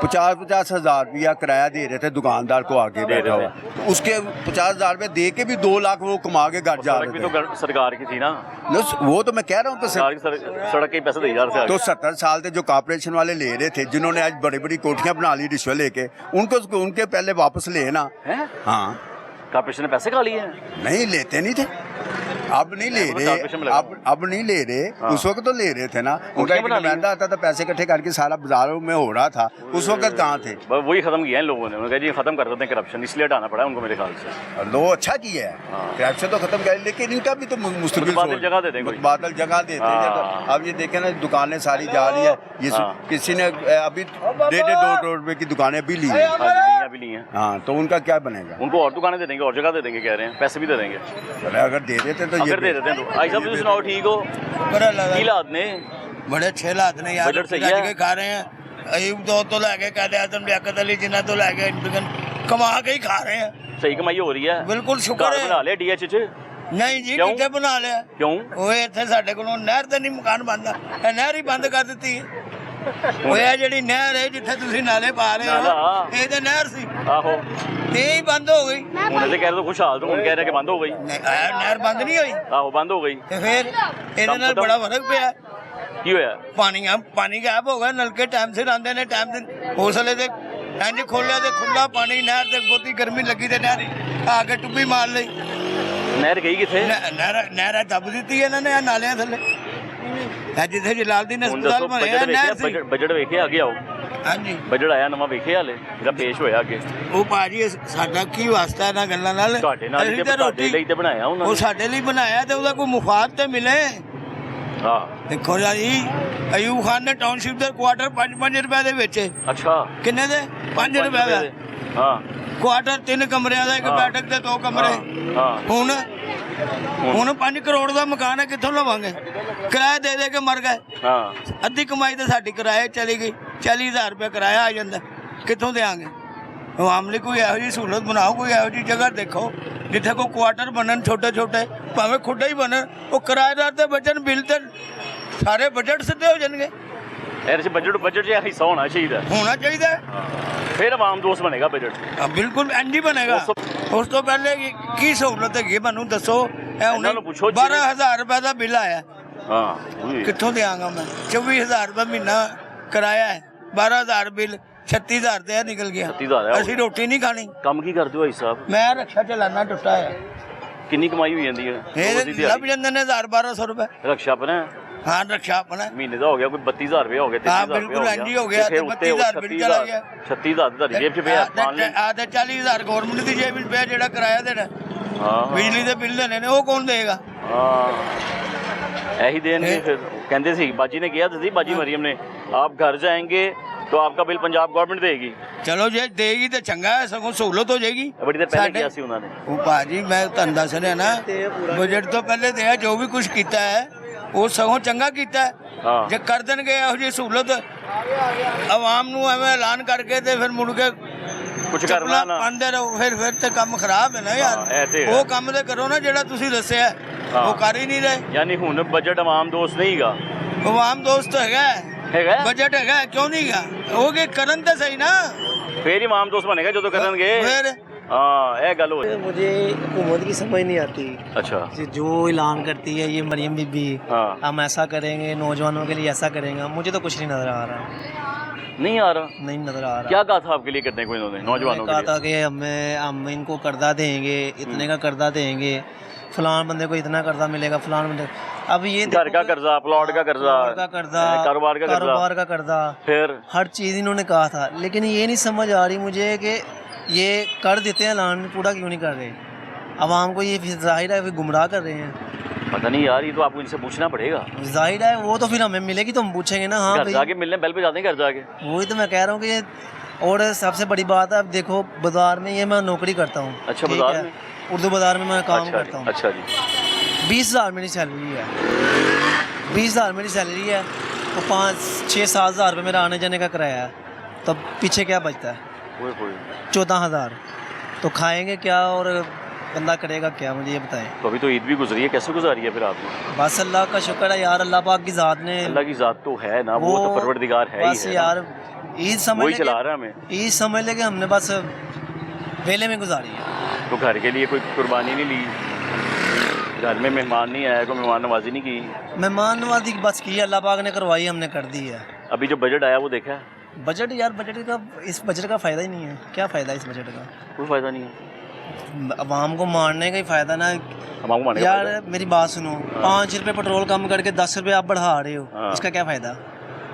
S10: 50 हज़ार रुपया किराया दे रहे थे दुकानदार को आगे बैठा हुआ, उसके 50 हज़ार रुपये दे के भी 2 लाख वो कमा के घर जा रहे थे।
S1: तो सरकार की थी ना
S10: वो तो मैं कह रहा हूँ। तो
S1: सड़क के पैसे दे
S10: तो 70 साल से जो कॉर्पोरेशन वाले ले रहे थे, जिन्होंने आज बड़ी बड़ी कोठियाँ बना ली रिश्वत लेके, उनको उनके पहले वापस लेना। हाँ
S1: कॉर्पोरेशन ने पैसे खा लिए हैं?
S10: नहीं लेते नहीं थे, अब नहीं ले रहे, अब नहीं ले रहे। उस वक्त तो ले रहे थे ना। उनका एक नुमाइंदा आता था, पैसे इकट्ठे करके सारा बाजारों में हो रहा था। उस वक्त कहाँ थे?
S1: वही खत्म किया इन लोगों ने। उन्होंने कहा जी खत्म कर देते हैं करप्शन, इसलिए हटाना पड़ा उनको मेरे ख्याल से।
S10: लो अच्छा किया है, करप्शन तो खत्म किया, लेकिन इनका भी तो मुस्तकिल
S1: जगह दे देंगे,
S10: बादल जगह देते हैं। अब ये देखे ना दुकानें सारी जा रही है, ये किसी ने अभी 1.5-2 करोड़ रुपए की दुकानें भी ली है। हाँ तो उनका क्या बनेगा?
S1: उनको और दुकानें दे देंगे और जगह दे देंगे, कह रहे हैं पैसे भी दे देंगे।
S10: अगर दे देते तो ये
S1: दे देते हैं। आई साहब तुम सुनाओ, ठीक हो? हालात ने
S11: बड़े अच्छे हालात ने यार,
S1: बजट सही है।
S11: खा रहे हैं। अयूब दो तो लाके कायदे आजम लियाकत अली जिन्ना तो लाके कमा के ही खा रहे हैं।
S1: सही कमाई हो रही है,
S11: बिल्कुल शुक्र है।
S1: बना लिया डीएच च?
S11: नहीं जी, किथे बना लिया?
S1: क्यों?
S11: ਉਹ ਇੱਥੇ ਸਾਡੇ ਕੋਲੋਂ ਨਹਿਰ ਤੇ ਨਹੀਂ ਮਕਾਨ ਬਣਦਾ, ਇਹ ਨਹਿਰ ਹੀ ਬੰਦ ਕਰ ਦਿੱਤੀ ਹੈ। ਉਹ ਇਹ ਜਿਹੜੀ ਨਹਿਰ ਹੈ ਜਿੱਥੇ ਤੁਸੀਂ ਨਾਲੇ ਪਾ ਰਹੇ ਹੋ, ਇਹ ਤੇ ਨਹਿਰ ਸੀ।
S1: ਆਹੋ
S11: यही बंद हो गई
S1: ਹੁਣ ਤੇ ਕਹਿ ਰਹੇ ਖੁਸ਼ਹਾਲ ਤੋਂ ਹੁਣ ਕਹਿ ਰਹੇ ਕਿ ਬੰਦ ਹੋ ਗਈ
S11: नहर बंद नहीं हुई
S1: ਆਹੋ ਬੰਦ ਹੋ ਗਈ
S11: ਤੇ ਫਿਰ ਇਹਦੇ ਨਾਲ ਬੜਾ ਫਰਕ ਪਿਆ
S1: ਕੀ ਹੋਇਆ
S11: ਪਾਣੀ ਗਾਇਬ ਹੋ ਗਿਆ ਨਲਕੇ ਟਾਈਮ ਸਿਰ ਆਉਂਦੇ ਨੇ ਟਾਈਮ ਤੇ ਹੌਸਲੇ ਤੇ ਇੰਜ ਖੋਲਿਆ ਤੇ ਖੁੱਲਾ ਪਾਣੀ ਨਹਿਰ ਤੇ ਬਹੁਤੀ ਗਰਮੀ ਲੱਗੀ ਤੇ ਨਹਿਰ ਆ ਕੇ ਟੁੱਬੀ ਮਾਰ ਲਈ
S1: ਨਹਿਰ ਗਈ ਕਿੱਥੇ
S11: ਨਹਿਰ ਦੱਬ ਦਿੱਤੀ ਇਹਨਾਂ ਨੇ ਨਾਲਿਆਂ ਥੱਲੇ ਇਹ ਜਿੱਥੇ ਜਲਾਲਦੀਨ
S1: ਹੁਣ
S11: ਹਸਪਤਾਲ
S1: ਦੱਸੋ
S11: ਬਣਿਆ ਨਹਿਰ ਸੀ
S1: ਬਜਟ ਵੇਖਿਆ ਅੱਗੇ ਆਓ
S11: ਹਾਂਜੀ
S1: ਬਜਟ ਆਇਆ ਨਵਾਂ ਵੇਖਿਆ ਹਲੇ ਜਿਹੜਾ ਪੇਸ਼ ਹੋਇਆ ਅੱਗੇ
S11: ਉਹ ਭਾਜੀ ਸਾਡਾ ਕੀ ਵਾਸਤਾ ਇਹਨਾਂ ਗੱਲਾਂ ਨਾਲ
S1: ਤੁਹਾਡੇ ਨਾਲ
S11: ਅਸੀਂ
S1: ਤੇ
S11: ਤਾਂ
S1: ਤੁਹਾਡੇ ਲਈ ਤੇ ਬਣਾਇਆ ਉਹਨਾਂ
S11: ਉਹ
S1: ਨੇ
S11: ਸਾਡੇ ਲਈ ਬਣਾਇਆ ਤੇ ਉਹਦਾ ਕੋਈ ਮੁਫਾਦ ਤੇ ਮਿਲੇ
S1: ਹਾਂ
S11: ਦੇਖੋ ਜੀ ਅਯੂਬ ਖਾਨ ਨੇ ਟਾਊਨਸ਼ਿਪ ਦੇ ਕੁਆਟਰ 5-5 ਰੁਪਏ ਦੇ ਵੇਚੇ
S1: ਅੱਛਾ
S11: ਕਿੰਨੇ ਦੇ 5 ਰੁਪਏ ਦਾ
S1: ਹਾਂ
S11: ਕੁਆਟਰ 3 ਕਮਰਿਆਂ ਦਾ ਇੱਕ
S1: ਹਾਂ।
S11: ਬੈਠਕ ਤੇ 2 ਕਮਰੇ
S1: ਹਾਂ
S11: ਹੁਣ 5 ਕਰੋੜ ਦਾ ਮਕਾਨ ਹੈ ਕਿੱਥੋਂ ਲਵਾਂਗੇ ਕਿਰਾਇਆ ਦੇ ਦੇ ਕੇ ਮਰ ਗਏ
S1: ਹਾਂ
S11: ਅੱਧੀ ਕਮਾਈ ਤਾਂ ਸਾਡੀ ਕਿਰਾਏ ਚਲੀ ਗਈ 40,000 ਰੁਪਏ ਕਿਰਾਇਆ ਆ ਜਾਂਦਾ ਕਿੱਥੋਂ ਦੇਾਂਗੇ ਆਮ ਲਈ ਕੋਈ ਇਹੋ ਜਿਹੀ ਸਹੂਲਤ ਬਣਾਓ ਕੋਈ ਇਹੋ ਜਿਹੀ ਜਗ੍ਹਾ ਦੇਖੋ ਜਿੱਥੇ ਕੋਈ ਕੁਆਟਰ ਬਣਨ ਛੋਟੇ ਛੋਟੇ ਭਾਵੇਂ ਖੁੱਡੇ ਹੀ ਬਣਨ ਉਹ ਕਿਰਾਏਦਾਰ ਤੇ ਬਚਣ ਬਿੱਲ ਤੇ ਸਾਰੇ ਬਜਟ ਸਿੱਧੇ ਹੋ ਜਾਣਗੇ
S1: ਇਹਦੇ ਚ ਬਜਟ ਜਿਹਾ ਹਿੱਸਾ ਹੋਣਾ ਚਾਹੀਦਾ
S11: ਹੋਣਾ ਚਾਹੀਦਾ
S1: ਫਿਰ ਆਵਾਮ ਦੋਸਤ ਬਣੇਗਾ ਬਜਟ
S11: ਬਿਲਕੁਲ ਇੰਜ ਹੀ ਬਣੇਗਾ ਉਸ ਤੋਂ ਪਹਿਲੇ ਕੀ ਸਹੂਲਤ ਹੈਗੀ ਮੈਨੂੰ ਦੱਸੋ ਇਹ
S1: ਇਹਨਾਂ ਨੂੰ ਪੁੱਛੋ
S11: ਹੁਣ 12,000 ਰੁਪਏ ਦਾ ਬਿੱਲ ਆਇਆ
S1: ਹਾਂ
S11: ਕਿੱਥੋਂ ਦੇਵਾਂਗਾ ਮੈਂ 24,000 ਰੁਪਏ ਮਹੀਨਾ ਕਿਰਾਇਆ ਹੈ 12,000 ਬਿੱਲ 36,000 ਤੇ ਨਿਕਲ ਗਿਆ
S1: 36,000 ਹੈ।
S11: ਅਸੀਂ ਰੋਟੀ ਨਹੀਂ ਖਾਣੀ
S1: ਕੰਮ ਕੀ ਕਰਦੇ ਹੋ ਭਾਈ ਸਾਹਿਬ
S11: ਮੈਂ ਰਕਸ਼ਾ ਚਲਾਨਾ ਟੁੱਟਾ ਹੈ
S1: ਕਿੰਨੀ ਕਮਾਈ ਹੋ ਜਾਂਦੀ ਹੈ
S11: ਇਹ ਲੱਭ ਜਾਂਦੇ ਨੇ 1,000-1,200 ਰੁਪਏ
S1: ਰਕਸ਼ਾ ਆਪਣਾ
S11: ਹਾਂ ਰਕਸ਼ਾ ਆਪਣਾ
S1: ਮਹੀਨੇ ਦਾ ਹੋ ਗਿਆ ਕੋਈ 32,000 ਰੁਪਏ ਹੋ ਗਏ
S11: ਹਾਂ
S1: 33,000
S11: ਬਿਲਕੁਲ ਇੰਜ ਹੀ ਹੋ ਗਿਆ ਤੇ 32,000 ਬਿੱਲ ਚਲਾ ਗਿਆ
S1: 36,000 ਤੁਹਾਡੀ ਜੇਬ 'ਚ ਪਿਆ ਮੰਨ ਲੈ
S11: ਆ ਤੇ 40,000 ਗਵਰਨਮੈਂਟ ਦੀ ਜੇਬ ਵਿੱਚ ਪਿਆ ਜਿਹੜਾ ਕਿਰਾਇਆ ਦੇਣਾ
S1: ਹਾਂ
S11: ਬਿਜਲੀ ਦੇ ਬਿੱਲ ਦੇਣੇ ਨੇ ਉਹ ਕੌਣ ਦੇਗਾ
S1: ਇਹੀ ਦੇਣਗੇ ਫਿਰ ਕਹਿੰਦੇ ਸੀ ਬਾਜੀ ਨੇ ਕਿਹਾ ਸੀ ਬਾਜੀ ਮਰੀਮ ਨੇ ਆਪ ਘਰ ਜਾएंगे तो आपका बिल पंजाब गवर्नमेंट देगी
S11: ਚਲੋ ਜੇ ਦੇਗੀ ਤਾਂ ਚੰਗਾ ਹੈ ਸਗੋਂ ਸਹੂਲਤ ਹੋ ਜਾਏਗੀ
S1: ਬੜੀ ਦੇਰ ਪਹਿਲੇ ਕਿਹਾ ਸੀ ਉਹਨਾਂ ਨੇ
S11: ਉਹ ਭਾਜੀ ਮੈਂ ਤੁਹਾਨੂੰ ਦੱਸ ਰਿਹਾ ਨਾ ਬਜਟ ਤੋਂ ਪਹਿਲੇ ਦਿਆ ਜੋ ਵੀ ਕੁਝ ਕੀਤਾ ਹੈ ਉਹ ਸਗੋਂ ਚੰਗਾ ਕੀਤਾ
S1: ਹਾਂ
S11: ਜੇ ਕਰ ਦੇਣਗੇ ਇਹੋ ਜਿਹੀ ਸਹੂਲਤ ਆਵਾਮ ਨੂੰ ਐਵੇਂ ਐਲਾਨ ਕਰਕੇ ਤੇ ਫਿਰ ਮੁੜ ਕੇ
S1: ਕੁਝ ਕਰਨਾ ਨਾ
S11: ਪਾਉਂਦੇ ਰਹੋ ਫਿਰ ਤੇ ਕੰਮ ਖਰਾਬ ਹੈ ਨਾ ਯਾਰ ਉਹ ਕੰਮ ਤੇ ਕਰੋ ਨਾ ਜਿਹੜਾ ਤੁਸੀਂ ਦੱਸਿਆ ਉਹ ਕਰ ਹੀ ਨਹੀਂ ਰਹੇ
S1: ਯਾਨੀ ਹੁਣ ਬਜਟ ਆਵਾਮ ਦੋਸਤ ਨਹੀਂਗਾ
S11: ਆਵਾਮ ਦੋਸਤ ਹੈਗਾ ਬਜਟ ਹੈਗਾ ਕਿਉਂ ਨਹੀਂਗਾ ਉਹ ਕਿ ਕਰਨ ਤਾਂ ਸਹੀ ਨਾ
S1: ਫੇਰ ਹੀ ਆਵਾਮ ਦੋਸਤ ਬਣੇਗਾ ਜਦੋਂ ਕਰਨਗੇ
S11: ਫਿਰ
S1: हाँ ये गल हो
S6: मुझे हुकूमत की समझ नहीं आती।
S1: अच्छा
S6: जो ऐलान करती है ये मरियम बीबी
S1: हाँ।
S6: हम ऐसा करेंगे नौजवानों के लिए ऐसा करेंगे मुझे तो कुछ नहीं नज़र आ रहा
S1: नहीं आ रहा
S6: नहीं नज़र आ रहा
S1: क्या कहा था आपके लिए करने को इन्होंने नौजवानों
S6: कहा था कि हम इनको कर्जा देंगे इतने का कर्जा देंगे फलान बंदे को इतना कर्जा मिलेगा फलान बंदे अब ये
S1: घर का कर्जा प्लॉट का कर्जा
S6: कारोबार का कर्जा
S1: फिर
S6: हर चीज़ इन्होंने कहा था लेकिन ये नहीं समझ आ रही मुझे कि ये कर देते हैं ऐलान पूरा क्यों नहीं कर रहे आवाम को ये जाहिर है गुमराह कर रहे हैं
S1: पता नहीं यार ये तो आपको इनसे पूछना पड़ेगा
S6: जाहिर है वो तो फिर हमें मिलेगी तो हम पूछेंगे ना हाँ
S1: घर जाके मिलने बेल पे जाते हैं घर जाके
S6: वही तो मैं कह रहा हूँ कि और सबसे बड़ी बात है अब देखो बाजार में ये मैं नौकरी करता हूँ
S1: अच्छा बाजार में
S6: उर्दू बाजार में मैं काम करता हूँ
S1: अच्छा जी
S6: 20,000 मेरी सैलरी है 20,000 मेरी सैलरी है तो 5-6-7 हज़ार रुपये मेरा आने जाने का किराया है तब पीछे क्या बचता है 14,000 तो खाएंगे क्या और बंदा करेगा क्या मुझे ये बताएं।
S1: तो अभी तो ईद भी गुजरी है कैसे गुजारी है फिर आपने
S6: बस अल्लाह का शुक्र है यार अल्लाह पाक की ज़ात ने
S1: अल्लाह की ज़ात तो है ना वो तो परवरदिगार है
S6: बस
S1: ही है
S6: यार ईद समझ
S1: वही चला रहा है हमें
S6: ईद समझ ले कि हमने बस वेले में गुजारी है
S1: तो घर के लिए कोई कुर्बानी नहीं ली घर में मेहमान नहीं आया कोई मेहमान नवाजी नहीं की
S6: मेहमान नवाजी बस की अल्लाह पाक ने करवाई हमने कर दी है
S1: अभी जो बजट आया वो देखा है
S6: बजट यार बजट का इस बजट का फ़ायदा ही नहीं है क्या फ़ायदा इस बजट का
S1: कोई फ़ायदा नहीं है
S6: आवाम को मारने का ही फ़ायदा ना
S1: आवाम को मारने
S6: यार मेरी बात सुनो 5 रुपये पेट्रोल कम करके 10 रुपये आप बढ़ा रहे हो इसका क्या फ़ायदा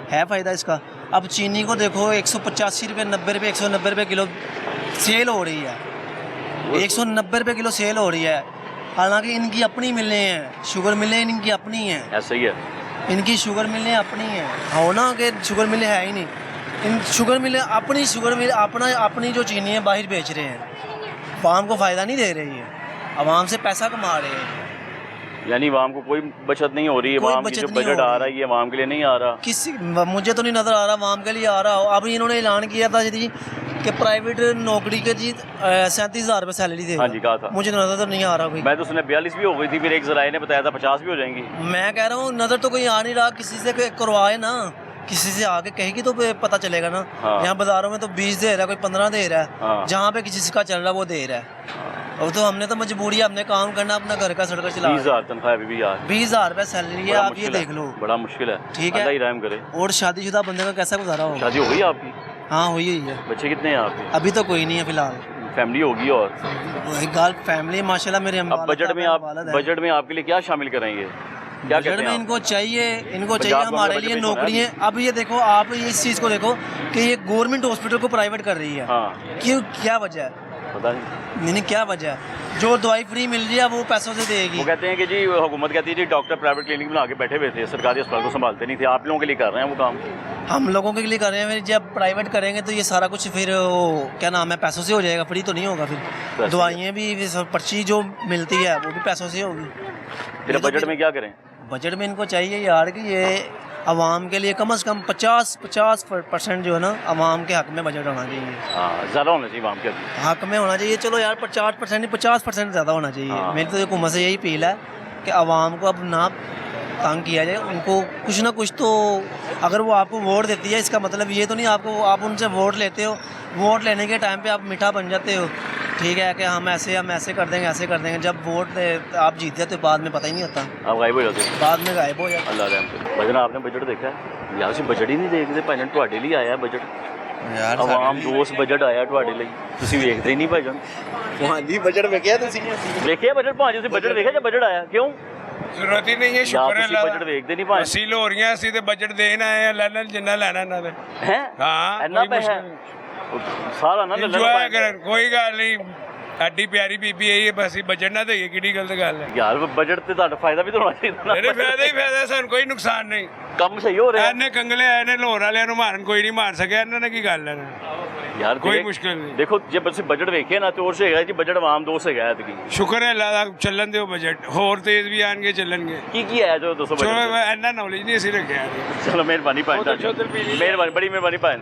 S6: है फ़ायदा इसका अब चीनी को देखो 185 रुपये 90 रुपये 190 रुपये किलो सेल हो रही है 190 रुपये किलो सेल हो रही है हालांकि इनकी अपनी मिलें हैं शुगर मिलें इनकी अपनी हैं
S1: ऐसा ही है
S6: इनकी शुगर मिलें अपनी हैं हो ना कि शुगर मिलें है ही नहीं इन शुगर मिलें अपनी शुगर मिल अपनी जो चीनी है बाहर बेच रहे हैं आवाम को फ़ायदा नहीं दे रही है आवाम से पैसा कमा रहे हैं
S1: यानी आवाम को कोई बचत नहीं हो रही है आवाम की जो बजट आ रहा है ये आवाम के लिए नहीं आ रहा
S6: किसी मुझे तो नहीं नज़र आ रहा आवाम के लिए आ रहा हो अब इन्होंने ऐलान किया था जी कि प्राइवेट नौकरी के जी 37,000 रुपये सैलरी दे
S1: हाँ जी कहा था
S6: मुझे नज़र तो नहीं आ रहा कोई
S1: मैं तो सुना 42 भी हो गई थी फिर एक जराए ने बताया था 50 भी हो जाएंगी
S6: मैं कह रहा हूँ नज़र तो कोई आ नहीं रहा किसी से करवाए ना किसी से आके कहेगी तो पता चलेगा ना।
S1: हाँ।
S6: यहाँ बाजारों में तो 20 दे रहा है, कोई 15 दे रहा है।
S1: हाँ।
S6: जहाँ पे किसी का चल रहा है वो दे रहा है। और तो हमने तो मजबूरी है, हमने काम करना, अपना घर का सड़क चला।
S1: 20,000 तनख्वाह अभी भी यार,
S6: 20,000 रुपये सैलरी है,
S1: बड़ा
S6: आप ये
S1: मुश्किल है,
S6: देख लो।
S1: बड़ा मुश्किल है।
S6: ठीक है।
S1: अल्लाह ही रहम करे।
S6: और शादीशुदा बंदे का कैसा गुजारा होगा?
S1: शादी हो गई आपकी?
S6: हाँ हुई है।
S1: बच्चे कितने हैं आपके?
S6: अभी तो कोई नहीं है फिलहाल।
S1: फैमिली होगी? और
S6: एक गाल फैमिली माशाल्लाह मेरे
S1: अब बजट में आप बजट में आपके लिए क्या शामिल करेंगे? क्या
S6: बजट
S1: कहते
S6: में
S1: हैं
S6: इनको चाहिए
S1: पंजाब
S6: हमारे
S1: गवर्नमेंट
S6: लिए
S1: बजट में
S6: नौकरियाँ। अब ये देखो, आप इस चीज़ को देखो कि ये गवर्नमेंट हॉस्पिटल को प्राइवेट कर रही है।
S1: हाँ।
S6: क्यों, क्या वजह है?
S1: पता नहीं।
S6: नहीं, क्या वजह है? जो दवाई फ्री मिल रही है वो पैसों से देगी।
S1: वो कहते हैं कि जी हुकूमत कहती है जी डॉक्टर प्राइवेट क्लिनिक बना के बैठे हुए थे, सरकारी अस्पताल को संभालते नहीं थे। आप लोगों के लिए कर रहे हैं वो काम?
S6: हम लोगों के लिए कर रहे हैं। फिर जब प्राइवेट करेंगे तो ये सारा कुछ फिर वो क्या नाम है, पैसों से हो जाएगा, फ्री तो नहीं होगा। फिर दवाइयाँ भी, सब पर्ची जो मिलती है वो भी पैसों से होगी।
S1: फिर बजट में क्या करें?
S6: बजट में इनको चाहिए यार कि ये आवाम के लिए कम से कम 50% जो है ना आवाम के हक में बजट होना चाहिए।
S1: हाँ, ज़्यादा होना चाहिए आवाम के
S6: हक में होना चाहिए। चलो यार 50% नहीं, 50% ज़्यादा होना चाहिए।
S1: हाँ।
S6: मेरी तो हुकूमत से यही अपील है कि आवाम को अब ना तंग किया जाए। उनको कुछ ना कुछ तो, अगर वो आपको वोट देती है इसका मतलब ये तो नहीं आप उनसे वोट लेते हो, वोट लेने के टाइम पे आप मीठा बन जाते हो, ठीक है, कि हम ऐसे कर देंगे, ऐसे कर देंगे। जब वोट आप जीत जाते हो बाद में पता ही नहीं होता,
S1: आप गायब हो जाते हैं।
S6: बाद में गायब हो जाते।
S1: अल्लाह रहम करे। भजन आपने बजट देखा है? यार से बजट ही नहीं देखते भजन, ਤੁਹਾਡੇ ਲਈ ਆਇਆ ਬਜਟ
S4: ਯਾਰ
S1: ਆਵਾਮ ਦੋਸਤ ਬਜਟ ਆਇਆ ਤੁਹਾਡੇ ਲਈ, ਤੁਸੀਂ ਵੇਖਦੇ ਹੀ ਨਹੀਂ ਭਜਨ।
S4: ਹਾਂਜੀ ਬਜਟ ਵੇਖਿਆ ਤੁਸੀਂ?
S1: ਵੇਖਿਆ ਬਜਟ? ਭਾਜੀ ਤੁਸੀਂ ਬਜਟ ਵੇਖਿਆ ਜਾਂ ਬਜਟ ਆਇਆ? ਕਿਉਂ
S7: ਜ਼ਰੂਰਤ ਹੀ ਨਹੀਂ ਹੈ,
S1: ਯਾਰ
S7: ਸ਼ੁਕਰ ਹੈ
S1: ਤੁਸੀਂ
S7: ਅੱਲਾਹ
S1: ਬਜਟ ਵੇਖਦੇ ਨਹੀਂ ਭਾਜੀ?
S7: ਵਸੀਲ ਹੋ ਰਹੀਆਂ, ਅਸੀਂ ਤੇ ਬਜਟ ਦੇਣ ਆਏ ਆ, ਲੈ ਲੈਣ ਜਿੰਨਾ ਲੈਣਾ ਇਹਨਾਂ ਦੇ।
S1: ਹੈ
S7: ਹਾਂ,
S1: ਇੰਨਾ
S7: ਕੋਈ
S1: ਪੈਸਾ
S7: ਮੁਸ਼ਕਿਲ
S1: ਸਾਰਾ ਨਾ ਲੈ
S7: ਇੰਜੋਏ
S1: ਲੈਣਾ
S7: ਕਰਨ, ਕੋਈ ਗੱਲ ਨਹੀਂ। ਸਾਡੀ ਪਿਆਰੀ ਬੀਬੀ ਆਈ ਹੈ, ਬਸ ਬਜਟ ਨਾ ਦੇਈਏ, ਕਿਹੜੀ ਗਲਤ ਗੱਲ ਹੈ।
S1: ਯਾਰ ਬਜਟ ਤੇ ਤੁਹਾਡਾ ਫਾਇਦਾ ਵੀ ਤਾਂ ਹੋਣਾ ਚਾਹੀਦਾ ਨਾ।
S7: ਮੇਰੇ ਫਾਇਦਾ ਹੀ ਫਾਇਦਾ, ਸਾਨੂੰ ਕੋਈ ਨੁਕਸਾਨ ਨਹੀਂ।
S1: ਕੰਮ ਸਹੀ ਹੋ ਰਿਹਾ
S7: ਇਹਨੇ ਕੰਗਲੇ ਆਏ ਨੇ ਲਾਹੌਰ ਵਾਲਿਆਂ ਨੂੰ ਮਾਰਨ, ਕੋਈ ਨਹੀਂ ਮਾਰ ਸਕਿਆ ਇਹਨਾਂ ਨੇ, ਕੀ ਗੱਲ ਹੈ।
S1: ਯਾਰ
S7: ਕੋਈ ਮੁਸ਼ਕਿਲ ਨਹੀਂ।
S1: ਦੇਖੋ ਜੇ ਤੁਸੀਂ ਬਜਟ ਵੇਖਿਆ ਨਾ ਤੇ ਉਸ ਹੈਗਾ ਜੀ ਬਜਟ ਆਵਾਮ ਦੋਸਤ ਹੈਗਾ ਐਤਕੀ।
S7: ਸ਼ੁਕਰ ਹੈ ਅੱਲਾਹ ਦਾ, ਚੱਲਣ ਦਿਓ ਬਜਟ, ਹੋਰ ਤੇਜ਼ ਵੀ ਆਣਗੇ, ਚੱਲਣਗੇ।
S1: ਕੀ ਆਇਆ ਜੋ ਦੱਸੋ
S7: ਚਲੋ
S1: ਬਜਟ?
S7: ਇੰਨਾ ਨੌਲੇਜ ਨਹੀਂ ਅਸੀਂ ਰੱਖਿਆ।
S1: ਚਲੋ ਮਿਹਰਬਾਨੀ ਭਾਈ ਤੁਹਾਡੀ, ਮਿਹਰਬਾਨੀ, ਬੜੀ ਮਿਹਰਬਾਨੀ ਭਾਈ।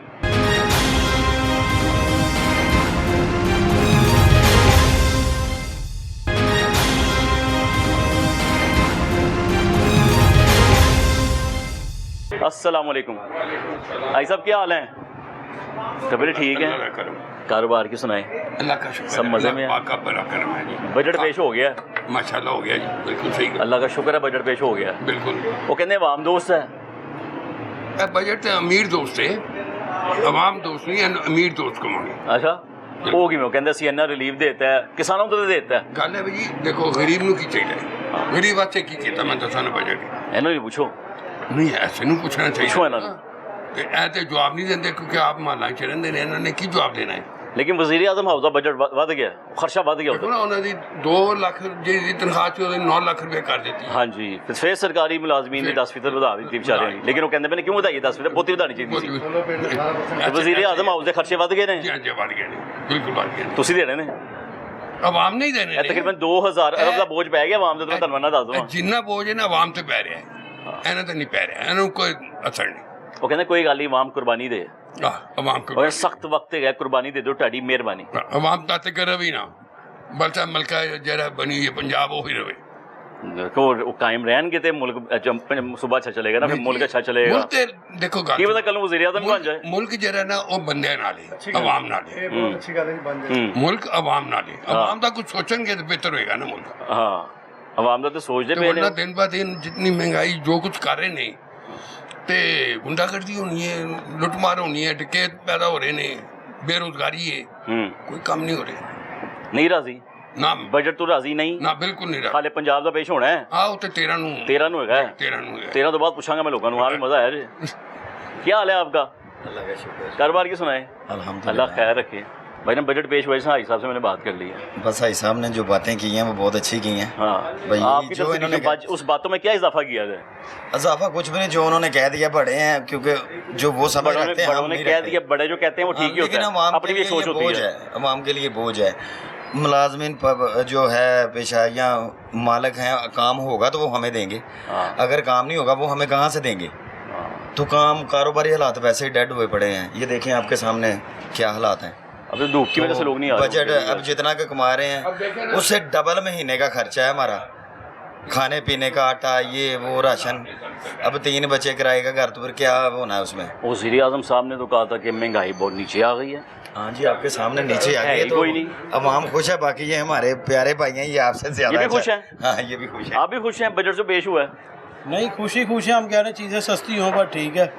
S1: अस्सलाम वालेकुम भाई साहब, क्या हाल है? तबीयत ठीक है? कारोबार की सुनाए?
S8: अल्लाह का शुक्र,
S1: सब मजे में है?
S8: पाक का बड़ा करम है जी।
S1: बजट पेश हो गया?
S8: माशाल्लाह हो गया जी, बिल्कुल सही।
S1: अल्लाह का शुक्र है बजट पेश हो गया।
S8: बिल्कुल।
S1: वो कहते हैं आवाम दोस्त है।
S8: बजट अमीर दोस्त है, आवाम दोस्त नहीं, अमीर दोस्त को मांगे।
S1: अच्छा वो कि कहते सी इन्ना रिलीफ देता है, किसानों को तो देता है।
S8: गल है जी, देखो गरीब नूं की चाहिए, गरीब वास्ते की कीता मैं दसा ना बजट।
S1: इन्हों भी पूछो।
S8: नहीं ऐसे नूं पूछना चाहिए।
S1: पूछो इन्होंने।
S8: ते ऐ ते जवाब नहीं देंगे क्योंकि आप माला च रहिंदे ने, इन्होंने की जवाब देना है।
S1: लेकिन वज़ीर आज़म हाउस का बजट वध गया, खर्चा वध गया।
S8: देखो ना उन्होंने 2 लाख जी तनख्वाह थी, 9 लाख रुपए कर दी।
S1: हाँ जी, फिर सरकारी मुलाजमीन ने 10% बढ़ा दी बेचारे, लेकिन वो कहते मैंने क्यों बढ़ाई 10%? बहुत ही बढ़ानी चाहिए। वज़ीर आज़म हाउस के खर्चे वध गए ने।
S8: जी बढ़ गए ने, बिल्कुल बढ़ गए।
S1: तुसी देने ने,
S8: आवाम नहीं देने।
S1: तकरीबन 2000 अरब का बोझ पै गया आवाम ते, मैं तुहानू दस दूं।
S8: जिन्ना बोझ है ना आवाम ते पै रहा है, इन्हें तो नहीं पै रहा, इन्हें कोई असर नहीं।
S1: वो कहते कोई गल नहीं, आवाम कुर्बानी दे।
S8: आवाम को
S1: और सख्त वक्त है, कुर्बानी दे दो, ਤੁਹਾਡੀ ਮਿਹਰਬਾਨੀ।
S8: आवाम ता ते करे भी ना, बल्कि मलका जरा बनी है पंजाब वो ही रहे।
S1: देखो वो कायम रहनगे ते मुल्क सुबह अच्छा चलेगा ना, फिर मुल्क अच्छा चलेगा।
S8: मुल्क ते देखो
S1: की पता कल वज़ीर आज़म बन जाए।
S8: मुल्क जरा ना वो बंदे नाल है, आवाम नाल है। मुल्क आवाम नाल है, आवाम दा कुछ सोचेंगे तो बेहतर होएगा ना मुल्क।
S1: हां, आवाम दा तो सोचदे पे ने।
S8: दिन ब दिन जितनी महंगाई जो कुछ कर रहे ने, ते गुंडागर्दी होनी है, लुटमार होनी है, डकैत पैदा हो रहे ने, बेरोजगारी है, कोई काम नहीं हो रहे।
S1: नहीं राजी
S8: ना
S1: बजट तो राजी नहीं
S8: ना, बिल्कुल नहीं।
S1: हाले पंजाब दा पेश होना है।
S8: आओ ते 13 नूं
S1: हैगा। 13 तो बाद पूछांगा मैं लोगों को। हाँ भी मजा आया जी। क्या हाल है आपका?
S4: अल्लाह का शुक्र।
S1: कारोबार की सुनाए?
S4: अल्हम्दुलिल्लाह।
S1: अल्लाह खैर रखे। भाई ना बजट पेश हुआ है, भाई साहब से मैंने बात कर ली है।
S4: बस भाई साहब ने जो बातें की हैं वो बहुत अच्छी की हैं।
S1: हाँ
S4: भाई
S1: आपकी
S4: जो इन्होंने
S1: उस बातों में क्या इजाफा किया है?
S4: इजाफा कुछ भी नहीं, जो उन्होंने कह दिया बड़े हैं, क्योंकि जो वो सब
S1: बड़ों ने कह दिया, बड़े जो कहते हैं वो ठीक ही होता है, अपनी भी सोच होती है।
S4: अवाम के लिए बोझ है। मुलाजमीन जो है पेशा या मालिक हैं, काम होगा तो वो हमें देंगे, अगर काम नहीं होगा वो हमें कहाँ से देंगे? तो काम कारोबारी हालात वैसे ही डेड हुए पड़े हैं। ये देखें आपके सामने क्या हालात हैं।
S1: अब धूप की वजह से लोग नहीं आ रहे।
S4: बजट अब जितना का कमा रहे हैं उससे डबल महीने का खर्चा है हमारा, खाने पीने का, आटा, ये वो राशन,
S12: अब 3 बच्चे किराए का घर, तो फिर क्या होना है उसमें?
S1: वज़ीर आज़म साहब ने तो कहा था कि महंगाई बहुत नीचे आ गई है।
S12: हाँ जी, आपके सामने नीचे आ
S1: है
S12: गई
S1: ही
S12: तो
S1: कोई नहीं।
S12: अवाम खुश है, बाकी ये हमारे प्यारे भाई हैं, ये आपसे ज्यादा
S1: ये भी खुश हैं?
S12: हाँ, ये भी खुश है।
S1: आप भी खुश हैं बजट से पेश हुआ है?
S6: नहीं, खुशी है, हम कह रहे हैं चीज़ें सस्ती हों, पर ठीक है,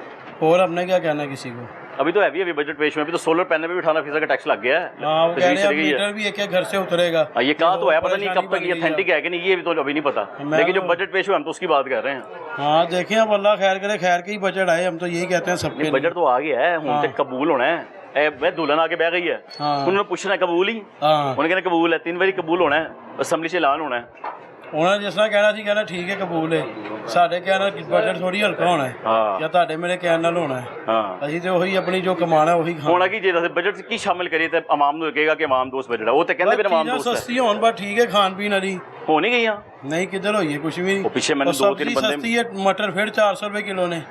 S6: और हमने क्या कहना किसी को।
S1: अभी तो अभी बजट पेश हुआ, अभी तो सोलर पैनल पे भी 18% का टैक्स लग गया है।
S6: हाँ, वो कह रहे हैं
S1: तजवीज़ चली गई है।
S6: मीटर भी एक घर से उतरेगा।
S1: ये कहा तो है, पता नहीं
S6: परेशानी
S1: कब तक ये
S6: बन गई
S1: ऑथेंटिक है कि नहीं, ये भी तो अभी नहीं पता। लेकिन जो बजट पेश हुआ हम तो उसकी बात कर रहे हैं।
S6: हाँ, देखें अब अल्लाह खैर करे, खैर के ही बजट आए, हम तो यही कहते हैं सबके।
S1: बजट तो आ गया है,
S6: हाँ।
S1: तो कबूल होना है। वह दुल्हन आके बह गई है,
S6: हाँ।
S1: उन्होंने पूछना है कबूल ही,
S6: हाँ,
S1: उन्होंने कहना कबूल है, 3 बारी कबूल होना है, असम्बली से ऐलान होना है।
S6: उन्होंने जिस तरह कहना सी कहना ठीक है कबूल है, साढ़े कहना बजट थोड़ी हल्का होना है
S1: हाँ।
S6: या ਤੁਹਾਡੇ ਮੇਰੇ ਕਹਿਣ ਨਾਲ ਹੋਣਾ ਹੈ।
S1: हाँ
S6: ਅਸੀਂ ਤੇ ਉਹੀ ਆਪਣੀ ਜੋ ਕਮਾਣਾ ਉਹੀ ਖਾਣਾ।
S1: ਹੋਣਾ ਕੀ ਚਾਹੀਦਾ ਸੀ ਬਜਟ 'ਚ ਕੀ ਸ਼ਾਮਿਲ ਕਰੀਏ ਤੇ ਆਵਾਮ ਨੂੰ ਲੱਗੇਗਾ ਕਿ ਆਵਾਮ ਦੋਸਤ ਬਜਟ ਹੈ, ਉਹ ਤੇ ਕਹਿੰਦੇ ਵੀ ਆਵਾਮ
S6: ਚੀਜ਼ਾਂ
S1: ਦੋਸਤ ਹੈ।
S6: ਸਸਤੀਆਂ ਹੋਣ ਬਸ ਠੀਕ ਹੈ, ਖਾਣ ਪੀਣ ਵਾਲੀ
S1: ਹੋ ਨਹੀਂ ਗਈਆਂ?
S6: ਨਹੀਂ, ਕਿੱਧਰ ਹੋਈ ਹੈ ਕੁਛ ਵੀ ਨਹੀਂ।
S1: ਉਹ ਪਿੱਛੇ ਮੈਨੂੰ
S6: ਉਹ
S1: 2-3
S6: ਸਬਜ਼ੀ
S1: ਬੰਦੇ
S6: ਸਸਤੀ ਹੈ, ਮਟਰ ਫਿਰ 400 ਰੁਪਏ ਕਿਲੋ ਨੇ,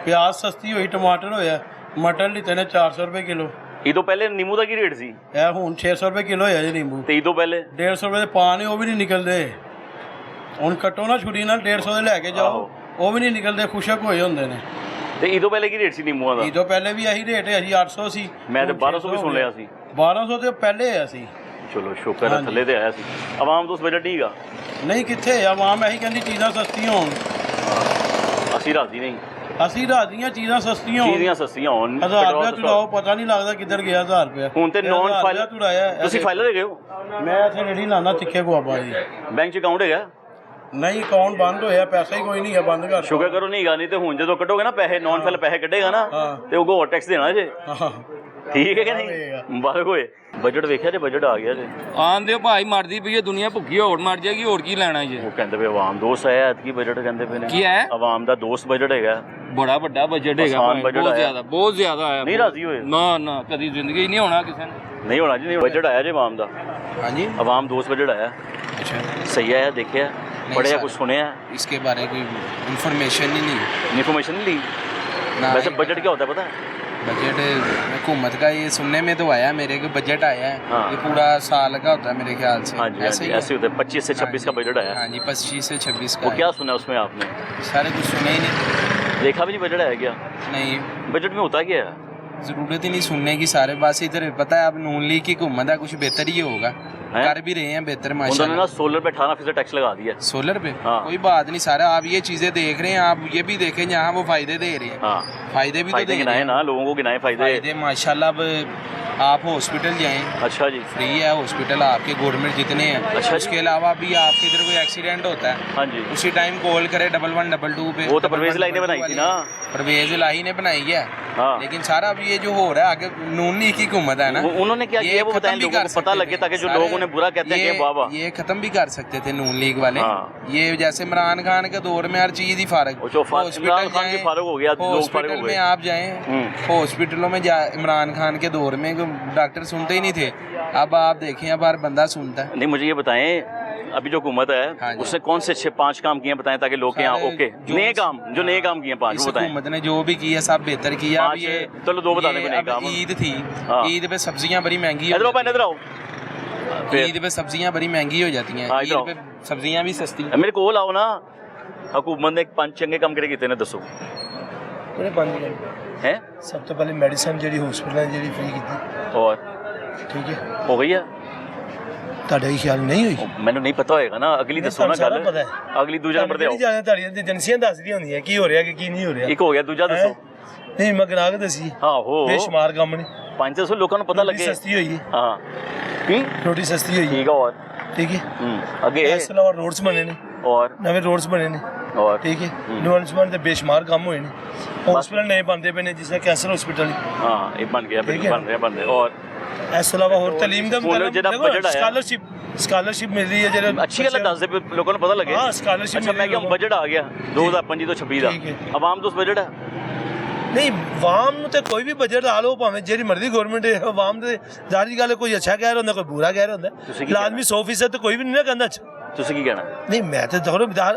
S6: ਪਿਆਜ਼ ਸਸਤੀ ਹੋਈ, ਟਮਾਟਰ ਹੋਇਆ, ਮਟਰ ਲਿੱਤੇ ਨੇ 400 ਰੁਪਏ ਕਿਲੋ।
S1: ਇਹ ਤੋਂ ਪਹਿਲੇ ਨਿੰਮੂ ਦਾ ਕੀ ਰੇਟ ਸੀ?
S6: ਇਹ ਹੁਣ 600 ਰੁਪਏ ਕਿਲੋ ਹੋਇਆ ਜੀ ਨਿੰਬੂ।
S1: ਤੇ ਇਹ ਤੋਂ ਪਹਿਲੇ
S6: 150 ਰੁਪਏ ਦੇ ਪਾਨ ਨੇ, ਉਹ ਵੀ ਨਹੀਂ ਨਿਕਲਦੇ। ਹੁਣ ਕੱਟੋ ਨਾ ਛੁਰੀ ਨਾਲ 150 ਦੇ ਲੈ ਕੇ ਜਾਓ, ਉਹ ਵੀ ਨਹੀਂ ਨਿਕਲਦੇ, ਖੁਸ਼ਕ ਹੋਏ ਹੁੰਦੇ ਨੇ।
S1: ਤੇ ਇਹ ਤੋਂ ਪਹਿਲੇ ਕੀ ਰੇਟ ਸੀ ਨਿੰਮੂਆਂ ਦਾ?
S6: ਇਹ ਤੋਂ ਪਹਿਲੇ ਵੀ ਇਹੀ ਰੇਟ ਹੈ ਜੀ, 800 ਸੀ।
S1: ਮੈਂ ਤੇ
S6: ਹੁਣ
S1: 1200 ਵੀ
S6: 600
S1: ਸੁਣ ਲਿਆ ਸੀ।
S6: 1200 ਤੇ ਪਹਿਲੇ ਆਇਆ ਸੀ।
S1: ਚਲੋ ਸ਼ੁਕਰ ਹੈ ਥੱਲੇ ਤੇ ਆਇਆ ਸੀ। ਆਵਾਮ ਦੋਸਤ ਬਜਟ ਨਹੀਂ ਹੈਗਾ?
S6: ਨਹੀਂ, ਕਿੱਥੇ ਆਵਾਮ ਇਹੀ ਕਹਿੰਦੀ ਚੀਜ਼ਾਂ ਸਸਤੀਆਂ ਹੋਣ।
S1: ਅਸੀਂ ਰਾਜ਼ੀ ਨਹੀਂ,
S6: ਅਸੀਂ ਰਾਜ਼ੀਆਂ ਚੀਜ਼ਾਂ ਸਸਤੀਆਂ ਹੋਣ।
S1: ਚੀਜ਼ਾਂ ਸਸਤੀਆਂ ਹੋਣ।
S6: 1000 ਰੁਪਏ ਤੁੜਾਓ, ਪਤਾ ਨਹੀਂ ਲੱਗਦਾ ਕਿੱਧਰ ਗਿਆ 1000 ਰੁਪਏ।
S1: ਹੁਣ ਤੇ ਨੌਨ ਫਾਈਲ
S6: ਤੁੜਾਇਆ।
S1: ਤੁਸੀਂ ਫਾਈਲਰ ਹੈਗੇ ਹੋ?
S6: ਮੈਂ ਇੱਥੇ ਰੇੜੀ ਲਾਉਂਦਾ ਤਿੱਖੇ ਗੁਆਬਾ ਜੀ।
S1: ਬੈਂਕ 'ਚ ਅਕਾਊਂਟ ਹੈਗਾ?
S6: ਨਹੀਂ, ਅਕਾਊਂਟ ਬੰਦ ਹੋਇਆ, ਪੈਸਾ ਹੀ ਕੋਈ ਨਹੀਂ ਹੈ, ਬੰਦ ਕਰ।
S1: ਸ਼ੁਕਰ ਕਰੋ ਨਹੀਂ ਹੈਗਾ, ਨਹੀਂ ਤੇ ਹੁਣ ਜਦੋਂ ਕੱਢੋਗੇ ਨਾ ਪੈਸੇ, ਨੌਨ ਫਾਈਲ ਪੈਸੇ ਕੱਢੇਗਾ ਨਾ ਤੇ ਉਹ ਹੋਰ ਟੈਕਸ ਦੇਣਾ ਜੇ। ਠੀਕ ਹੈ ਕਿ ਨਹੀਂ? ਮੁਬਾਰਕ ਹੋਏ। ਬਜਟ ਵੇਖਿਆ ਜੇ, ਬਜਟ ਆ ਗਿਆ ਜੇ।
S7: ਆਂਦੇ ਭਾਈ ਮਰਦੀ ਪਈ ਹੈ ਦੁਨੀਆ, ਭੁੱਖੀ ਹੋਰ ਮਰ ਜਾਏਗੀ, ਹੋਰ ਕੀ ਲੈਣਾ ਜੀ।
S1: ਉਹ ਕਹਿੰਦੇ ਵੀ ਆਵਾਮ ਦੋਸਤ ਆਇਆ ਐਤਕੀ ਬਜਟ, ਕਹਿੰਦੇ ਪਏ ਨੇ
S7: ਕੀ ਹੈ?
S1: ਆਵਾਮ ਦਾ ਦੋਸਤ ਬਜਟ ਹੈਗਾ,
S7: ਬੜਾ ਵੱਡਾ ਬਜਟ ਹੈਗਾ
S1: ਆਸਾਨ
S7: ਭਾਈ,
S1: budget
S7: ਬਹੁਤ
S1: ਆਇਆ।
S7: ਜ਼ਿਆਦਾ, ਬਹੁਤ ਜ਼ਿਆਦਾ ਆਇਆ।
S1: ਨਹੀਂ ਰਾਜ਼ੀ ਹੋਏ?
S7: ਨਾ ਕਦੀ ਜ਼ਿੰਦਗੀ ਨਹੀਂ ਹੋਣਾ ਕਿਸੇ ਨੇ।
S1: ਨਹੀਂ ਹੋਣਾ ਜੀ, ਨਹੀਂ। ਬਜਟ ਆਇਆ ਜੇ ਆਵਾਮ ਦਾ।
S6: हाँ जी,
S1: आवाम दोस्त बजट आया,
S6: अच्छा,
S1: सही आया, देखिया, पढ़िया, कुछ सुने?
S6: इसके बारे में कोई इन्फॉर्मेशन ही नहीं।
S1: इन्फॉर्मेशन नहीं ली?
S6: ना,
S1: वैसे बजट क्या होता है पता है?
S6: बजट हुकूमत का ये सुनने में तो आया मेरे को, बजट आया है
S1: हाँ।
S6: ये पूरा साल का होता है मेरे ख्याल से।
S1: हाँ जी, हाँ जी, ऐसे होता है। 25 से 26 का बजट आया।
S6: हाँ जी, 25 से 26 का।
S1: वो क्या सुना उसमें आपने?
S6: सारे कुछ सुने ही नहीं।
S1: देखा भी नहीं बजट आया क्या?
S6: नहीं,
S1: बजट में होता क्या है?
S6: ज़रूरत ही नहीं सुनने की, सारे बस इधर पता है अब नून लीग की हुकूमत है, कुछ बेहतर ही होगा, कर भी रहे हैं बेहतर
S1: उन्होंने ना
S6: माशाल्लाह।
S1: सोलर पे 18% टैक्स लगा दिया।
S6: सोलर पे
S1: हाँ।
S6: कोई बात नहीं, सारा आप ये चीज़ें देख रहे हैं, आप ये भी देखें जहाँ वो फायदे दे रहे हैं।
S1: हाँ,
S6: फायदे भी तो
S1: फायदे
S6: दे रहे
S1: गिनाए
S6: हैं
S1: ना, लोगों को गिनाए फायदे।
S6: फायदे माशाल्लाह। अब आप हॉस्पिटल जाएं,
S1: अच्छा जी,
S6: फ्री है हॉस्पिटल आपके, गवर्नमेंट जितने हैं।
S1: अच्छा,
S6: उसके अलावा भी आपके इधर कोई एक्सीडेंट होता है,
S1: हाँ जी,
S6: उसी टाइम कॉल करे 1122 पे।
S1: वो तो परवेज इलाही ने बनाई थी ना।
S6: परवेज इलाही ने बनाई है,
S1: हाँ।
S6: लेकिन सारा अब ये जो हो रहा है आगे नून लीग की हुकूमत है ना,
S1: उन्होंने क्या
S6: ये
S1: किया वो
S6: खत्म
S1: बताएं,
S6: भी
S1: लोगों
S6: कर
S1: को पता
S6: सकते
S1: लगे,
S6: थे।
S1: ताकि जो
S6: सारे
S1: लोग उन्हें बुरा कहते हैं कि वाह वाह,
S6: ये खत्म भी कर सकते थे नून लीग वाले।
S1: हाँ।
S6: ये जैसे इमरान खान के दौर में हर चीज ही फारग,
S1: वो जो इमरान खान भी फारग हो गया, लोग फारग हो
S6: हॉस्पिटल
S1: गए।
S6: में आप जाएं, हॉस्पिटलों में इमरान खान के दौर में डॉक्टर सुनते ही नहीं थे, अब आप देखें अब हर बंदा सुनता है।
S1: नहीं, मुझे ये बताएं, अभी जो हुकूमत
S6: हाँ
S1: है
S6: जी।
S1: उसने कौन से 5 काम किए बताएं, ताकि लोग के यहाँ
S6: सारे
S1: ओके
S6: जो-
S1: नए काम, जो नए काम किए 5
S6: इस
S1: वो बताएं।
S6: हुकूमत ने जो भी किया सब बेहतर किया। अब
S1: 5
S6: ये
S1: चलो 2 बता दें
S6: ये
S1: नए
S6: अब
S1: काम।
S6: ईद थी,
S1: हाँ।
S6: ईद पे सब्जियां बड़ी महंगी
S1: इधर आओ भाई, इधर आओ। फिर
S6: ईद पे सब्जियां बड़ी महंगी हो जाती हैं,
S1: हाँ,
S6: ईद
S1: इधर
S6: पे सब्जियां भी सस्ती।
S1: मेरे कोल आओ ना। हुकूमत ने 5 चंगे काम किहड़े कीते ने दसो
S9: ਉਹਨੇ ਬੰਦ ਕਰ
S1: हैं?
S9: ਸਭ ਤੋਂ ਪਹਿਲੇ ਮੈਡੀਸਨ ਜਿਹੜੀ ਹਸਪੀਟਲਾਂ ਜਿਹੜੀ ਫ੍ਰੀ ਕੀਤੀ,
S1: और
S9: ਠੀਕ ਹੈ,
S1: हो गई है?
S9: ਤੁਹਾਡਾ ਹੀ ਖਿਆਲ ਨਹੀਂ ਹੋਈ?
S1: ਮੈਨੂੰ ਨਹੀਂ ਪਤਾ ਹੋਏਗਾ ਨਾ, ਅਗਲੀ ਦੱਸੋ ਨਾ ਗੱਲ,
S9: ਪਤਾ ਹੈ।
S1: ਅਗਲੀ ਦੂਜਾ ਨੰਬਰ ਤੇ ਆਓ।
S9: ਜਾਣਿਆ ਤੁਹਾਡੀਆਂ ਏਜੰਸੀਆਂ ਦੱਸਦੀਆਂ ਹੁੰਦੀਆਂ ਕੀ ਹੋ ਰਿਹਾ ਕਿ ਕੀ ਨਹੀਂ ਹੋ ਰਿਹਾ।
S1: ਇੱਕ ਹੋ ਗਿਆ, ਦੂਜਾ ਦੱਸੋ।
S9: ਨਹੀਂ, ਮੈਂ ਗਿਣਾ ਕੇ ਦੱਸੀ,
S1: ਆਹੋ,
S9: ਬੇਸ਼ੁਮਾਰ ਕੰਮ ਨੇ।
S1: 500 ਲੋਕਾਂ ਨੂੰ ਪਤਾ
S9: ਰੋਟੀ
S1: ਲੱਗੇ।
S9: ਸਸਤੀ ਹੋਈ ਹੈ,
S1: ਹਾਂ, ਕੀ
S9: ਰੋਟੀ ਸਸਤੀ ਹੋਈ ਹੈ,
S1: ਠੀਕ ਹੈ। और
S9: ਠੀਕ ਹੈ।
S1: ਅੱਗੇ
S9: ਇਸ ਤੋਂ ਇਲਾਵਾ ਰੋਡਸ ਬਣੇ ਨੇ,
S1: और
S9: ਨਵੇਂ ਰੋਡਸ ਬਣੇ ਨੇ,
S1: और
S9: ਠੀਕ ਹੈ। ਡਿਵੈਲਪਮੈਂਟ ਦੇ ਬੇਸ਼ੁਮਾਰ ਕੰਮ ਹੋਏ ਨੇ, ਹਸਪੀਟਲ ਨਵੇਂ ਬਣਦੇ ਪਏ ਨੇ, ਜਿਸ ਤਰ੍ਹਾਂ ਕੈਂਸਰ ਹਸਪੀਟਲ।
S1: हाँ, ये बन गया,
S9: ठीक है।
S1: बन रहे। और
S9: ਇਸ ਤੋਂ ਇਲਾਵਾ ਹੋਰ ਤਾਲੀਮ ਦਾ
S1: ਹੁਣ ਜਿਹੜਾ budget ਆਇਆ,
S9: ਸਕਾਲਰਸ਼ਿਪ ਮਿਲ ਰਹੀ ਹੈ ਜਿਹੜੇ
S1: ਅੱਛੀ ਗੱਲ ਹੈ, ਦੱਸ ਦੇ ਲੋਕਾਂ ਨੂੰ ਪਤਾ ਲੱਗੇ।
S9: ਹਾਂ, scholarship
S1: ਅੱਛਾ, ਮੈਂ ਕਿਹਾ ਬਜਟ ਆ ਗਿਆ 2025 ਤੋਂ 26 ਦਾ,
S9: ਠੀਕ ਹੈ।
S1: ਆਵਾਮ ਦੋਸਤ ਬਜਟ ਹੈ।
S9: ਨਹੀਂ, ਆਵਾਮ ਨੂੰ ਤੇ ਕੋਈ ਵੀ ਬਜਟ ਲਾ ਲਓ, ਭਾਵੇਂ ਜਿਹੜੀ ਮਰਜ਼ੀ ਗਵਰਨਮੈਂਟ ਹੈ, ਆਵਾਮ ਦੇ ਜ਼ਾਹਰੀ ਗੱਲ ਹੈ, ਕੋਈ ਅੱਛਾ ਕਹਿ ਰਿਹਾ ਹੁੰਦਾ, ਕੋਈ ਬੁਰਾ ਕਹਿ ਰਿਹਾ ਹੁੰਦਾ।
S1: ਤੁਸੀਂ ਕੀ
S9: ਲਾਜ਼ਮੀ 100% ਤੇ ਕੋਈ ਵੀ ਨਹੀਂ ਨਾ ਕਹਿੰਦਾ ਅੱਛਾ।
S1: ਤੁਸੀਂ ਕੀ ਕਹਿਣਾ?
S9: ਨਹੀਂ, ਮੈਂ ਤੇ ਦੇਖੋ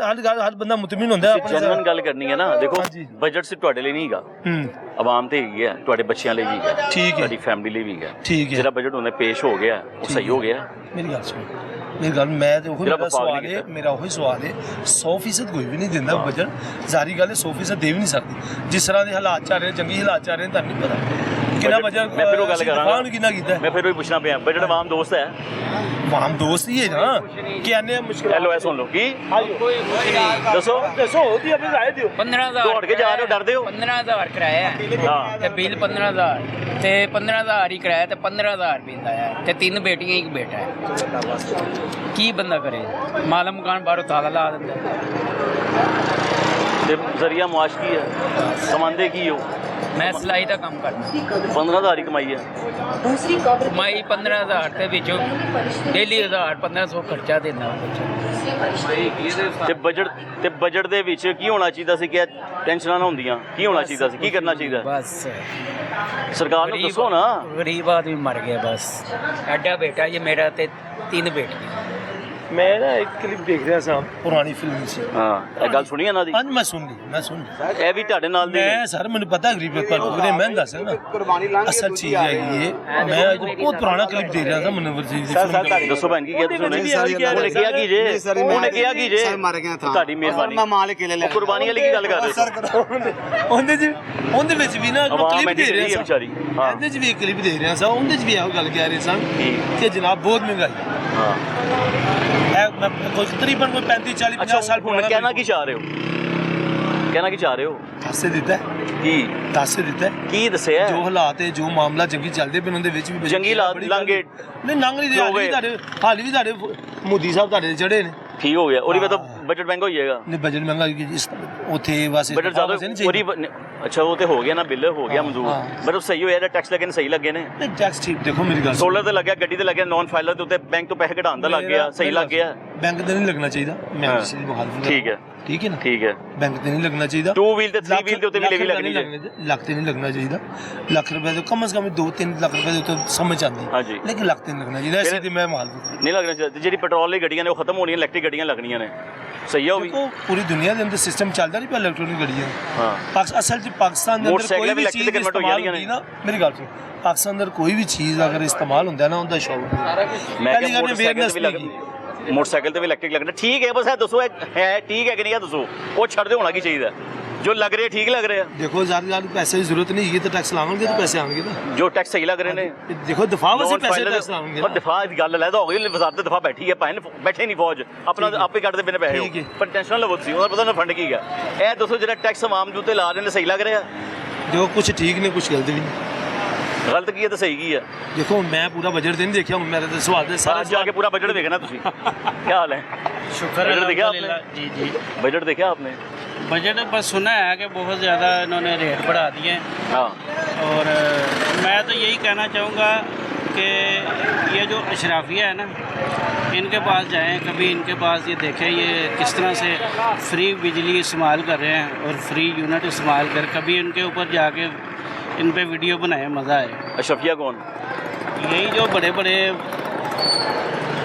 S9: ਹਰ ਬੰਦਾ ਮੁਤਮਿਨ ਹੁੰਦਾ ਆਪਣੇ
S1: ਜਨਰਲ ਗੱਲ ਕਰਨੀ ਹੈ ਨਾ। ਦੇਖੋ,
S9: ਹਾਂਜੀ।
S1: ਬਜਟ ਸਿਰਫ ਤੁਹਾਡੇ ਲਈ ਨਹੀਂ ਹੈਗਾ,
S9: ਹੂੰ,
S1: ਆਵਾਮ ਤੇ ਹੈਗੀ ਹੈ, ਤੁਹਾਡੇ ਬੱਚਿਆਂ ਲਈ ਵੀ ਹੈਗਾ,
S9: ਠੀਕ ਹੈ,
S1: ਤੁਹਾਡੀ ਫੈਮਿਲੀ ਲਈ ਵੀ ਹੈਗਾ।
S9: ਠੀਕ ਹੈ।
S1: ਜਿਹੜਾ ਬਜਟ ਉਹਨੇ ਪੇਸ਼ ਹੋ ਗਿਆ ਉਹ ਸਹੀ ਹੋ ਗਿਆ।
S9: ਮੇਰੀ ਗੱਲ ਸੁਣੋ, मेरी गल मैं तो
S1: ਜਿਹੜਾ
S9: मेरा
S1: ਵਫਾਕ
S9: सवाल
S1: ਨਹੀਂ
S9: है
S1: ਕੀਤਾ।
S9: मेरा वही सवाल है 100% कोई भी नहीं दिंदा बजट जारी गल है 100% दे भी नहीं सकती जिस तरह के हालात चल रहे चंगी हालात चल रहे ਤੁਹਾਨੂੰ नहीं पता कितना बजट
S1: मैं फिर वो गल करांगा
S9: कितना कीता
S1: मैं फिर वही पूछना पिया बजट आवाम दोस्त है
S9: वाम दोस्त ही है ना कि अन्य मुश्किल
S1: हेलो सुन लो की दसो
S9: दसो होती अपने राय दियो
S13: 15,000
S1: दौड़ के जा रहे हो डरदे हो
S13: 15,000 ਕਿਰਾਇਆ
S1: ਹਾਂ
S13: ਤੇ ਬਿੱਲ 15,000 ਤੇ 15,000 ਹੀ ਕਿਰਾਇਆ ਤੇ 15,000 ਪੀਂਦਾ ਹੈ ਤੇ 3 ਬੇਟੀਆਂ ਇੱਕ ਬੇਟਾ ਹੈ ਕੀ ਬੰਦਾ ਕਰੇ ਮਾਲ ਮਕਾਨ ਬਾਹਰੋਂ ਤਾਲਾ ਲਾ ਦਿੰਦਾ
S1: ਤੇ ਜ਼ਰੀਆ ਮੁਆਸ਼ ਕੀ ਹੈ ਕਮਾਉਂਦੇ ਕੀ ਹੋ
S13: ਮੈਂ ਸਿਲਾਈ ਦਾ ਕੰਮ ਕਰਦਾ
S1: 15,000 ਹੀ ਕਮਾਈ ਹੈ
S13: ਕਮਾਈ 15,000 ਦੇ ਵਿੱਚੋਂ ਡੇਲੀ 1,000-1,500 ਖਰਚਾ ਦਿੰਦਾ
S1: ਤੇ ਬਜਟ ਦੇ ਵਿੱਚ ਕੀ ਹੋਣਾ ਚਾਹੀਦਾ ਸੀ ਕਿ ਟੈਨਸ਼ਨਾਂ ਨਾ ਹੁੰਦੀਆਂ ਕੀ ਹੋਣਾ ਚਾਹੀਦਾ ਸੀ ਕੀ ਕਰਨਾ ਚਾਹੀਦਾ
S13: ਬਸ
S1: ਸਰਕਾਰ ਨੂੰ ਦੱਸੋ ਨਾ
S13: ਗਰੀਬ ਆਦਮੀ ਮਰ ਗਿਆ ਬਸ ਐਡਾ ਬੇਟਾ ਇਹ ਮੇਰਾ ਤੇ 3 ਬੇਟੀਆਂ
S9: मैं ना एक क्लिप देख रहा था पुरानी फिल्म से
S1: ਹਾਂ ਇਹ ਗੱਲ ਸੁਣੀ ਇਹਨਾਂ ਦੀ
S9: हाँ मैं सुन ली
S1: ਇਹ ਵੀ ਤੁਹਾਡੇ ਨਾਲ ਦੀ
S9: मैं सर मैंने पता गरीब पर पूरे मैं दस है ना असल चीज है ये मैं बहुत पुराना क्लिप देख रहा था मनोवर जी की फिल्म का।
S1: ਦੱਸੋ ਭੈਣ ਕੀ ਕਿਹਾ ਤੁਸੀਂ ਉਹਨੇ ਕਿਹਾ ਕੀ ਜੇ ਉਹਨੇ ਕਿਹਾ ਕੀ ਜੇ ਤੁਹਾਡੀ ਮਿਹਰਬਾਨੀ
S12: ਮੈਂ ਮਾਲ ਕੇ ਲੈ ਲਿਆ
S1: ਕੁਰਬਾਨੀ ਵਾਲੀ ਕੀ ਗੱਲ ਕਰ ਰਹੇ ਹੋ
S9: ਉਹਦੇ ਵਿੱਚ ਵੀ ਨਾ ਕਲਿੱਪ ਦੇ ਰਹੇ
S1: ਸੀ ਵਿਚਾਰੀ ਹਾਂ
S9: ਉਹਦੇ ਵਿੱਚ ਵੀ ਕਲਿੱਪ ਦੇ ਰਹੇ ਸਾਂ ਉਹਦੇ ਵਿੱਚ ਵੀ ਇਹੋ ਗੱਲ ਕਹਿ ਰਹੇ ਸਨ ਕਿ ਜਨਾਬ ਬਹੁਤ ਮਹਿੰਗਾਈ
S1: ਹਾਂ
S9: ਮੈਂ ਕੋਈ ਤਕਰੀਬਨ ਕੋਈ 35 40 50 ਸਾਲ
S1: ਹੁਣ ਕਹਿਣਾ ਕੀ ਚਾਹ ਰਹੇ ਹੋ ਕਹਿਣਾ ਕੀ ਚਾਹ ਰਹੇ ਹੋ
S9: ਦੱਸੇ ਦਿੱਤਾ
S1: ਕੀ
S9: ਦੱਸੇ ਦਿੱਤਾ
S1: ਕੀ ਦੱਸਿਆ
S9: ਜੋ ਹਾਲਾਤ ਹੈ ਜੋ ਮਾਮਲਾ ਜੰਗੀ ਚੱਲਦੇ ਪਏ ਉਹਦੇ ਵਿੱਚ ਵੀ
S1: ਜੰਗੀ ਲਾਂਗੇ
S9: ਨਹੀਂ ਲੰਘ ਨਹੀਂ ਰਹੇ ਹਾਲੀ ਵੀ ਤੁਹਾਡੇ ਮੋਦੀ ਸਾਹਿਬ ਤੁਹਾਡੇ ਚੜੇ ਨੇ
S1: ਠੀਕ ਹੋ ਗਿਆ ਉਹਦੀ ਤਾਂ ਬਜਟ ਮਹਿੰਗਾ ਹੋ ਜਾਏਗਾ
S9: ਨਹੀਂ ਬਜਟ ਮਹਿੰਗਾ ਇਸ ਉੱਥੇ ਬਸ
S1: ਬਜਟ ਜ਼ਿਆਦਾ ਉਹਦੀ ਅੱਛਾ ਉਹ ਤੇ ਹੋ ਗਿਆ ਨਾ ਬਿੱਲ ਹੋ ਗਿਆ ਮਨਜ਼ੂਰ ਮਤਲਬ ਸਹੀ ਹੋਇਆ ਟੈਕਸ ਲੱਗੇ ਨੇ ਸਹੀ ਲੱਗੇ ਨੇ
S9: ਨਹੀਂ ਟੈਕਸ ਠੀਕ ਦੇਖੋ ਮੇਰੀ ਗੱਲ
S1: ਸੋਲਰ ਤੇ ਲੱਗਿਆ ਗੱਡੀ ਤੇ ਲੱਗਿਆ ਨੌਨ ਫਾਈਲਰ ਦੇ ਉੱਤੇ ਬੈਂਕ ਤੋਂ ਪੈਸੇ ਕਢਾਉਣ ਦਾ ਲੱਗ ਗਿਆ ਸਹੀ ਲੱਗ ਗਿਆ
S9: ਬੈਂਕ ਤੇ ਨਹੀਂ ਲੱਗਣਾ ਚਾਹੀਦਾ ਮੈਂ ਕਿਸੇ ਦੀ ਮੁਖਾਲਫਤ
S1: ਠੀਕ ਹੈ
S9: ਠੀਕ ਹੈ ਨਾ
S1: ਠੀਕ ਹੈ
S9: ਬੈਂਕ ਤੇ ਨਹੀਂ ਲੱਗਣਾ ਚਾਹੀਦਾ
S1: 2 ਵੀਲ ਤੇ 3 ਵੀਲ ਦੇ ਉੱਤੇ ਵੀ ਲੇਵੀ ਲੱਗਣੀ ਹੈ
S9: ਲੱਖ ਤੇ ਨਹੀਂ ਲੱਗਣਾ ਚਾਹੀਦਾ ਲੱਖ ਰੁਪਏ ਤੋਂ ਕਮ ਸੇ ਕਮ 2-3 ਲੱਖ ਰੁਪਏ ਦੇ ਉੱਤੇ ਸਮਝ ਆਉਂਦੀ
S1: ਹਾਂਜੀ
S9: ਲੇਕਿਨ ਲੱਖ ਤੇ ਨਹੀਂ ਲੱਗਣਾ ਚਾਹੀਦਾ ਇਸੇ ਦੀ ਮੈਂ ਮੁਖਾਲਫਤ
S1: ਨਹੀਂ ਲੱਗਣਾ ਚਾਹੀਦਾ ਜਿਹੜੀ ਪੈਟਰੋਲ ਦੀ ਗੱਡੀਆਂ ਨੇ ਉਹ ਖਤਮ ਹੋਣੀਆਂ ਇਲੈਕਟ੍ਰਿਕ ਗੱਡੀਆਂ ਲੱਗਣੀਆਂ ਨੇ ਸਹੀ ਹੈ ਉਹ ਵੀ
S9: ਪੂਰੀ ਦੁਨੀਆ ਦੇ ਅੰਦਰ ਸਿਸਟਮ ਚੱਲਦਾ ਨਹੀਂ ਪਿਆ ਇਲੈਕਟ੍ਰੋਨਿਕ ਗੱਡੀਆਂ
S1: ਹਾਂ
S9: ਅਸਲ 'ਚ ਪਾਕਿਸਤਾਨ ਦੇ ਅੰਦਰ ਕੋਈ ਵੀ ਚੀਜ਼ ਇਸਤੇਮਾਲ ਹੁੰਦੀ ਨਾ ਮੇਰੀ ਗੱਲ ਸੁਣ ਪਾਕਿਸਤਾਨ ਅੰਦਰ ਕੋਈ ਵੀ ਚੀਜ਼ ਅਗਰ ਇਸਤੇਮਾਲ ਹੁੰਦਾ ਨਾ ਉਹਦਾ ਸ਼ੌਕ
S1: ਮੈਂ ਕਿਹਾ ਮੋਟਰਸਾਈਕਲ ਤੇ ਵੀ ਇਲੈਕਟ੍ਰਿਕ ਲੱਗਣਾ ਠੀਕ ਹੈ ਬਸ ਇਹ ਦੱਸੋ ਹੈ ਠੀਕ ਹੈ ਕਿ ਨਹੀਂ ਇਹ ਦੱਸੋ ਉਹ ਛੱਡ ਦੇ ਹੋਣਾ ਕੀ ਚਾਹੀਦਾ ਜੋ ਲੱਗ ਰਿਹਾ ਠੀਕ ਲੱਗ ਰਿਹਾ
S9: ਦੇਖੋ ਜ਼ਾਰ ਪੈਸੇ ਦੀ ਜ਼ਰੂਰਤ ਨਹੀਂ ਹੈਗੀ ਤਾਂ ਟੈਕਸ ਲਾਵਾਂਗੇ ਤਾਂ ਪੈਸੇ ਆਣਗੇ ਨਾ
S1: ਜੋ ਟੈਕਸ ਸਹੀ ਲੱਗ ਰਹੇ ਨੇ
S9: ਦੇਖੋ ਦਫਾ ਵਸੇ ਪੈਸੇ ਟੈਕਸ ਲਾਵਾਂਗੇ
S1: ਪਰ ਦਫਾ ਦੀ ਗੱਲ ਲੈਦਾ ਹੋ ਗਈ ਵਜ਼ਾਰਤ ਦਫਾ ਬੈਠੀ ਹੈ ਬੈਠੇ ਨਹੀਂ ਫੌਜ ਆਪਣਾ ਆਪੇ ਕੱਢਦੇ ਪਏ ਨੇ ਪੈਸੇ ਪਰ ਟੈਨਸ਼ਨ ਲਵੋ ਤੁਸੀਂ ਉਹਨਾਂ ਪਤਾ ਨਾ ਫੰਡ ਕੀ ਹੈ ਇਹ ਦੱਸੋ ਜਿਹੜਾ ਟੈਕਸ ਆਮ ਜੂਤੇ ਲਾ ਰਹੇ ਨੇ ਸਹੀ ਲੱਗ ਰਿਹਾ
S9: ਦੇਖੋ ਕੁਝ ਠੀਕ ਨੇ ਕੁਝ ਗਲਤ ਵੀ ਨਹੀਂ
S1: ਗਲਤ ਕੀ ਹੈ ਤਾਂ ਸਹੀ ਕੀ ਹੈ
S9: ਦੇਖੋ ਮੈਂ ਪੂਰਾ ਬਜਟ ਤੇ ਨਹੀਂ ਦੇਖਿਆ ਹੁਣ ਮੇਰੇ ਤੇ ਸਵਾਲ ਦੇ
S1: ਸਾਰਾ ਜਾ ਕੇ ਪੂਰਾ ਬਜਟ ਦੇਖਣਾ ਤੁਸੀਂ ਕੀ ਹਾਲ ਹੈ
S13: शुक्र
S1: बजट देखा
S13: अल्हम्दुलिल्लाह जी जी
S1: बजट देखा आपने
S13: बजट बस सुना है कि बहुत ज़्यादा इन्होंने रेट बढ़ा दिए हैं
S1: हाँ
S13: और मैं तो यही कहना चाहूँगा कि ये जो अशराफिया है ना इनके पास जाएं कभी इनके पास ये देखें ये किस तरह से फ्री बिजली इस्तेमाल कर रहे हैं और फ्री यूनिट इस्तेमाल कर कभी इनके ऊपर जाके इन पे वीडियो बनाए मज़ा आए
S1: अशरफिया कौन
S13: यही जो बड़े बड़े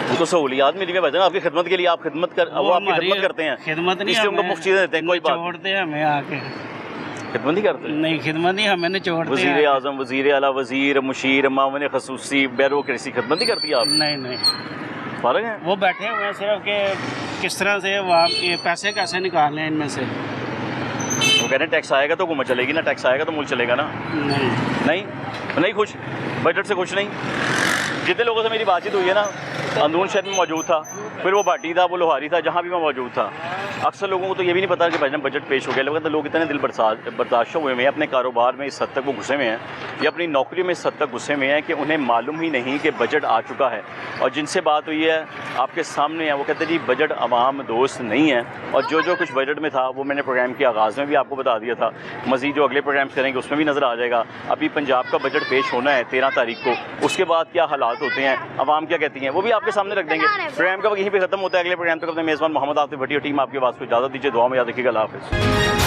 S1: उनको सहूलियात मिली है भाईजान आपकी खिदमत के लिए आप खिदमत कर वो आपकी खिदमत करते हैं
S13: खिदमत नहीं
S1: इसलिए उनको मुफ्त चीज़ें देते हैं कोई बात
S13: छोड़ते हैं हमें आके
S1: खिदमत नहीं करते
S13: नहीं खिदमत नहीं हमें छोड़ते
S1: वज़ीर आज़म वज़ीर आला वज़ीर मुशीर मामले खसूसी ब्यूरोक्रेसी खिदमत नहीं करती आप
S13: नहीं नहीं
S1: फारग हैं
S13: वो बैठे हुए हैं सिर्फ कि किस तरह से वहाँ के पैसे कैसे निकालने हैं इनमें से
S1: वो कह रहे हैं टैक्स आएगा तो हुकूमत चलेगी ना टैक्स आएगा तो मुल्क चलेगा ना नहीं खुश बजट से खुश नहीं जितने लोगों से मेरी बातचीत हुई है ना अंदरून शहर में मौजूद था फिर वो भाटी था वो लोहारी था जहाँ भी मैं मौजूद था अक्सर लोगों को तो ये भी नहीं पता कि भाईजान बजट पेश हो गया लेकिन तो लोग इतने दिल बर्दाश्त हुए हैं अपने कारोबार में इस हद तक वो घुसे हुए हैं या अपनी नौकरी में इस हद तक घुसे हुए हैं कि उन्हें मालूम ही नहीं कि बजट आ चुका है और जिनसे बात हुई है आपके सामने है वो कहते हैं जी बजट आवाम दोस्त नहीं है और जो कुछ बजट में था वो मैंने प्रोग्राम के आगाज़ में भी आपको बता दिया था मज़ीद जो अगले प्रोग्राम्स करेंगे उसमें भी नज़र आ जाएगा अभी पंजाब का बजट पेश होना है 13 तारीख को उसके बाद क्या हालात होते हैं आवाम क्या कहती हैं वो भी आपके सामने रख देंगे प्रोग्राम का यहीं पे खत्म होता है अगले प्रोग्राम तक अपने मेज़बान मोहम्मद आतिफ भट्टी और टीम आपके पास को इजाज़त दीजिए दुआ में याद रखिएगा अल्लाह हाफ़िज़।